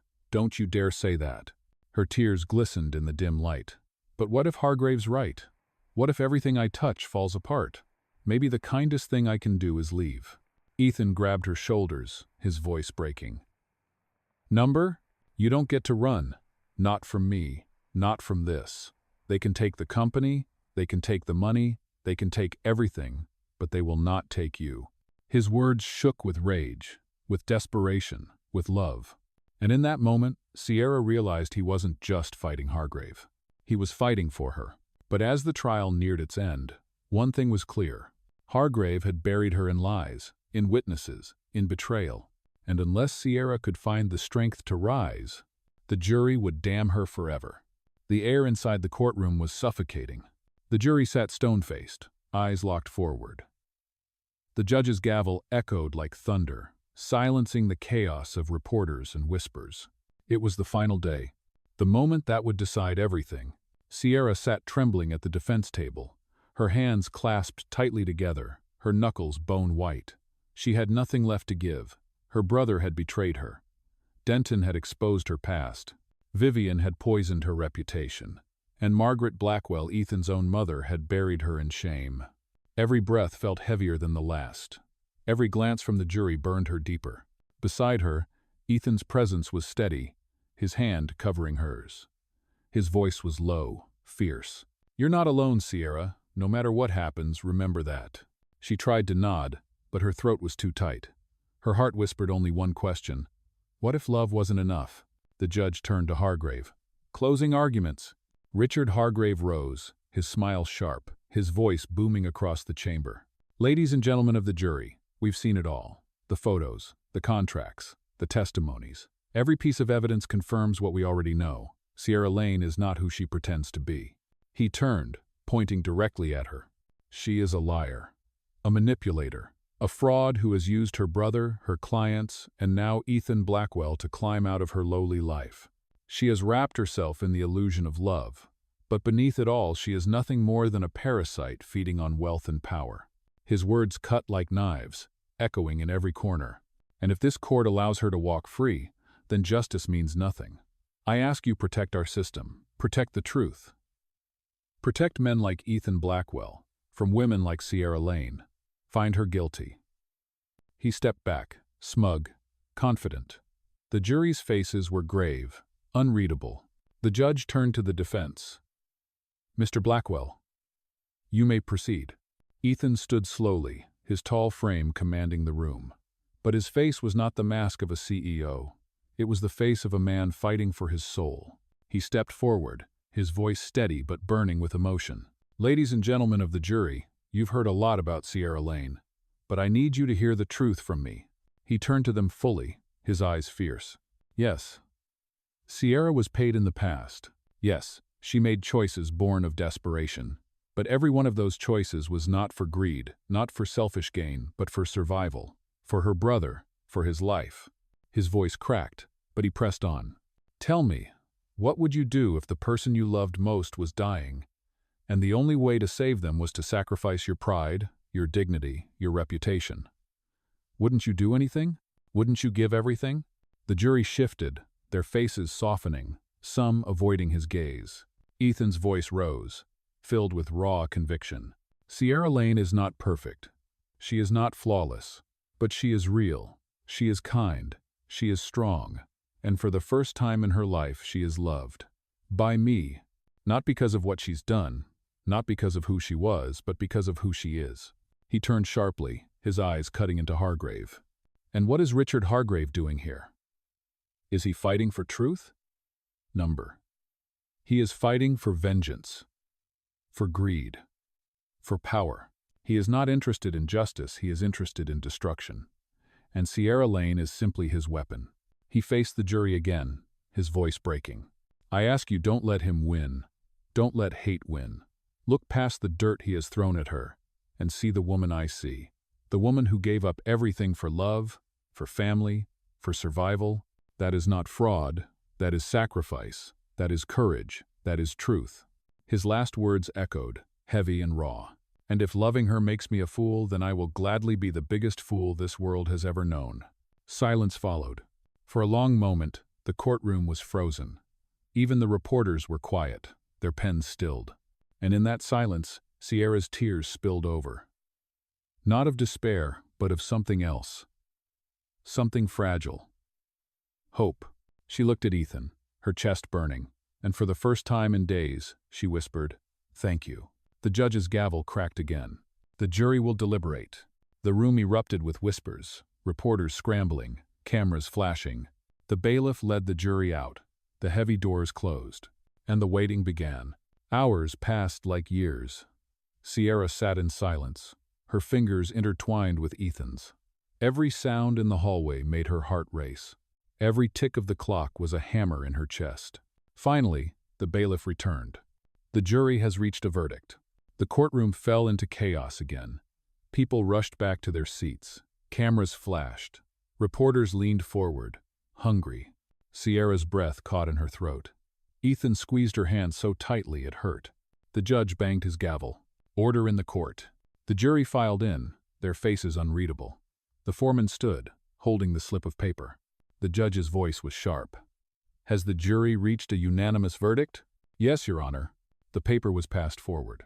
you dare say that." Her tears glistened in the dim light. "But what if Hargrave's right? What if everything I touch falls apart? Maybe the kindest thing I can do is leave." Ethan grabbed her shoulders, his voice breaking. You don't get to run. Not from me, not from this. They can take the company, they can take the money, they can take everything, but they will not take you." His words shook with rage, with desperation, with love. And in that moment, Sierra realized he wasn't just fighting Hargrave. He was fighting for her. But as the trial neared its end, one thing was clear. Hargrave had buried her in lies, in witnesses, in betrayal. And unless Sierra could find the strength to rise, the jury would damn her forever. The air inside the courtroom was suffocating. The jury sat stone-faced, eyes locked forward. The judge's gavel echoed like thunder, silencing the chaos of reporters and whispers. It was the final day, the moment that would decide everything. Sierra sat trembling at the defense table, her hands clasped tightly together, her knuckles bone-white. She had nothing left to give. Her brother had betrayed her. Denton had exposed her past. Vivian had poisoned her reputation. And Margaret Blackwell, Ethan's own mother, had buried her in shame. Every breath felt heavier than the last. Every glance from the jury burned her deeper. Beside her, Ethan's presence was steady, his hand covering hers. His voice was low, fierce. "You're not alone, Sierra. No matter what happens, remember that." She tried to nod, but her throat was too tight. Her heart whispered only one question: what if love wasn't enough? The judge turned to Hargrave. "Closing arguments." Richard Hargrave rose, his smile sharp, his voice booming across the chamber. "Ladies and gentlemen of the jury, we've seen it all. The photos, the contracts, the testimonies. Every piece of evidence confirms what we already know. Sierra Lane is not who she pretends to be." He turned, pointing directly at her. "She is a liar, a manipulator, a fraud who has used her brother, her clients, and now Ethan Blackwell to climb out of her lowly life. She has wrapped herself in the illusion of love, but beneath it all she is nothing more than a parasite feeding on wealth and power." His words cut like knives, echoing in every corner. "And if this court allows her to walk free, then justice means nothing. I ask you, protect our system, protect the truth. Protect men like Ethan Blackwell, from women like Sierra Lane. Find her guilty." He stepped back, smug, confident. The jury's faces were grave, unreadable. The judge turned to the defense. "Mr. Blackwell, you may proceed." Ethan stood slowly, his tall frame commanding the room. But his face was not the mask of a CEO. It was the face of a man fighting for his soul. He stepped forward, his voice steady but burning with emotion. "Ladies and gentlemen of the jury, you've heard a lot about Sierra Lane, but I need you to hear the truth from me." He turned to them fully, his eyes fierce. "Yes, Sierra was paid in the past. Yes, she made choices born of desperation. But every one of those choices was not for greed, not for selfish gain, but for survival. For her brother, for his life." His voice cracked, but he pressed on. "Tell me, what would you do if the person you loved most was dying, and the only way to save them was to sacrifice your pride, your dignity, your reputation? Wouldn't you do anything? Wouldn't you give everything?" The jury shifted, their faces softening, some avoiding his gaze. Ethan's voice rose, filled with raw conviction. "Sierra Lane is not perfect. She is not flawless. But she is real. She is kind. She is strong. And for the first time in her life, she is loved. By me. Not because of what she's done, not because of who she was, but because of who she is." He turned sharply, his eyes cutting into Hargrave. "And what is Richard Hargrave doing here? Is he fighting for truth? Number. He is fighting for vengeance, for greed, for power. He is not interested in justice, he is interested in destruction. And Sierra Lane is simply his weapon." He faced the jury again, his voice breaking. "I ask you, don't let him win. Don't let hate win. Look past the dirt he has thrown at her, and see the woman I see. The woman who gave up everything for love, for family, for survival. That is not fraud, that is sacrifice, that is courage, that is truth." His last words echoed, heavy and raw. "And if loving her makes me a fool, then I will gladly be the biggest fool this world has ever known." Silence followed. For a long moment, the courtroom was frozen. Even the reporters were quiet, their pens stilled. And in that silence, Sierra's tears spilled over. Not of despair, but of something else. Something fragile. Hope. She looked at Ethan, her chest burning, and for the first time in days, she whispered, "Thank you." The judge's gavel cracked again. "The jury will deliberate." The room erupted with whispers, reporters scrambling, cameras flashing. The bailiff led the jury out. The heavy doors closed, and the waiting began. Hours passed like years. Sierra sat in silence, her fingers intertwined with Ethan's. Every sound in the hallway made her heart race. Every tick of the clock was a hammer in her chest. Finally, the bailiff returned. "The jury has reached a verdict." The courtroom fell into chaos again. People rushed back to their seats. Cameras flashed. Reporters leaned forward, hungry. Sierra's breath caught in her throat. Ethan squeezed her hand so tightly it hurt. The judge banged his gavel. "Order in the court." The jury filed in, their faces unreadable. The foreman stood, holding the slip of paper. The judge's voice was sharp. "Has the jury reached a unanimous verdict?" "Yes, Your Honor." The paper was passed forward.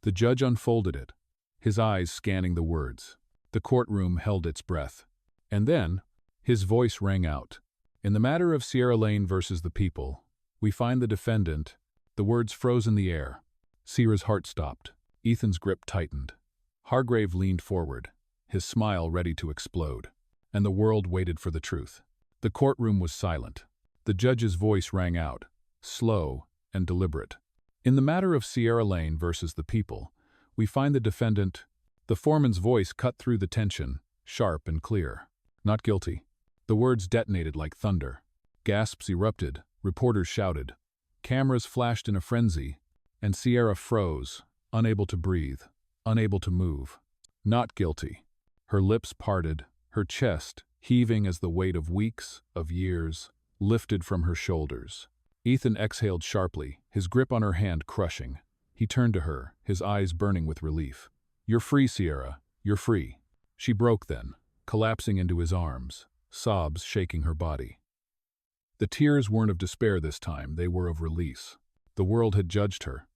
The judge unfolded it, his eyes scanning the words. The courtroom held its breath. And then, his voice rang out. "In the matter of Sierra Lane versus the people, we find the defendant." The words froze in the air. Sierra's heart stopped. Ethan's grip tightened. Hargrave leaned forward, his smile ready to explode. And the world waited for the truth. The courtroom was silent. The judge's voice rang out, slow and deliberate. "In the matter of Sierra Lane versus the people, we find the defendant." The foreman's voice cut through the tension, sharp and clear. "Not guilty." The words detonated like thunder. Gasps erupted, reporters shouted. Cameras flashed in a frenzy, and Sierra froze, unable to breathe, unable to move. "Not guilty." Her lips parted, her chest, heaving as the weight of weeks, of years, lifted from her shoulders. Ethan exhaled sharply, his grip on her hand crushing. He turned to her, his eyes burning with relief. "You're free, Sierra. You're free." She broke then, collapsing into his arms, sobs shaking her body. The tears weren't of despair this time, they were of release. The world had judged her,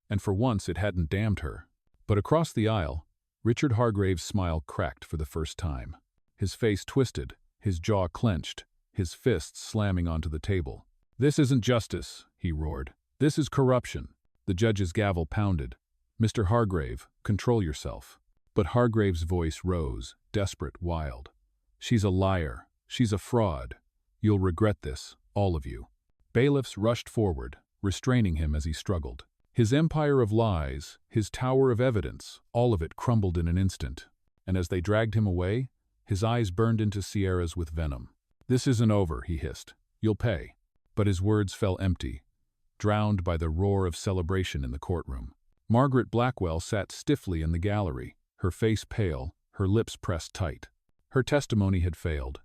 and for once it hadn't damned her. But across the aisle, Richard Hargrave's smile cracked for the first time. His face twisted, his jaw clenched, his fists slamming onto the table. "This isn't justice," he roared. "This is corruption." The judge's gavel pounded. "Mr. Hargrave, control yourself." But Hargrave's voice rose, desperate, wild. "She's a liar. She's a fraud. You'll regret this, all of you." Bailiffs rushed forward, restraining him as he struggled. His empire of lies, his tower of evidence, all of it crumbled in an instant. And as they dragged him away, his eyes burned into Sierra's with venom. "This isn't over," he hissed. "You'll pay." But his words fell empty, drowned by the roar of celebration in the courtroom. Margaret Blackwell sat stiffly in the gallery, her face pale, her lips pressed tight. Her testimony had failed.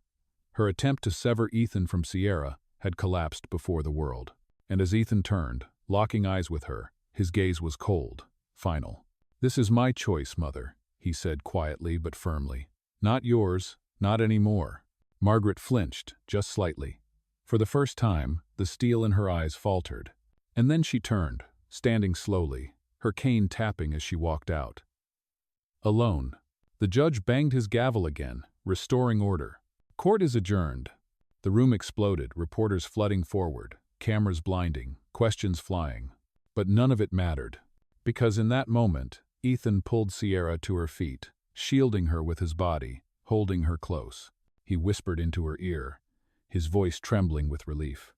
Her attempt to sever Ethan from Sierra had collapsed before the world. And as Ethan turned, locking eyes with her, his gaze was cold, final. "This is my choice, Mother," he said quietly but firmly. "Not yours, not anymore." Margaret flinched, just slightly. For the first time, the steel in her eyes faltered. And then she turned, standing slowly, her cane tapping as she walked out. Alone. The judge banged his gavel again, restoring order. Court is adjourned. The room exploded, reporters flooding forward, cameras blinding, questions flying. But none of it mattered. Because in that moment, Ethan pulled Sierra to her feet, shielding her with his body, holding her close. He whispered into her ear, his voice trembling with relief.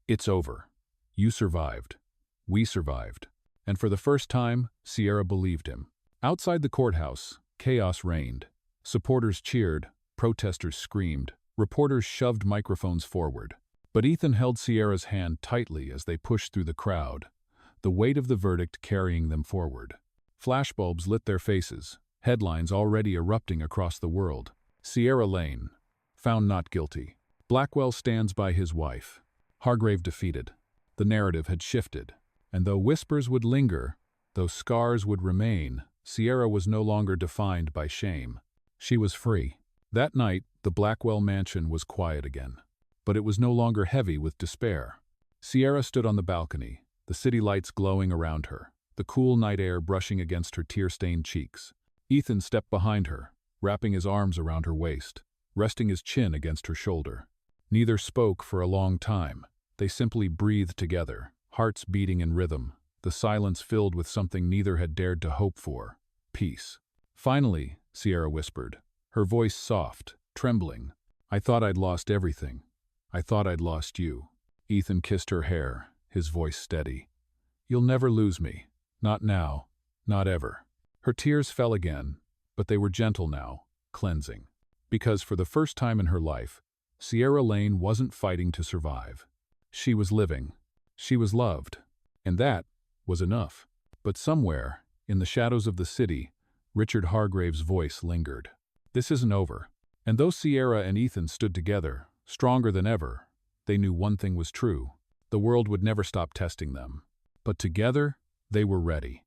"It's over. You survived. We survived." And for the first time, Sierra believed him. Outside the courthouse, chaos reigned. Supporters cheered, protesters screamed, reporters shoved microphones forward. But Ethan held Sierra's hand tightly as they pushed through the crowd, the weight of the verdict carrying them forward. Flashbulbs lit their faces, headlines already erupting across the world. Sierra Lane, found not guilty. Blackwell stands by his wife. Hargrave defeated. The narrative had shifted. And though whispers would linger, though scars would remain, Sierra was no longer defined by shame. She was free. That night, the Blackwell mansion was quiet again. But it was no longer heavy with despair. Sierra stood on the balcony, the city lights glowing around her, the cool night air brushing against her tear-stained cheeks. Ethan stepped behind her, wrapping his arms around her waist, resting his chin against her shoulder. Neither spoke for a long time. They simply breathed together, hearts beating in rhythm, the silence filled with something neither had dared to hope for: peace. "Finally," Sierra whispered, her voice soft, trembling, "I thought I'd lost everything. I thought I'd lost you." Ethan kissed her hair, his voice steady. "You'll never lose me. Not now. Not ever." Her tears fell again, but they were gentle now, cleansing. Because for the first time in her life, Sierra Lane wasn't fighting to survive. She was living. She was loved. And that was enough. But somewhere, in the shadows of the city, Richard Hargrave's voice lingered. "This isn't over." And though Sierra and Ethan stood together, stronger than ever, they knew one thing was true. The world would never stop testing them. But together, they were ready.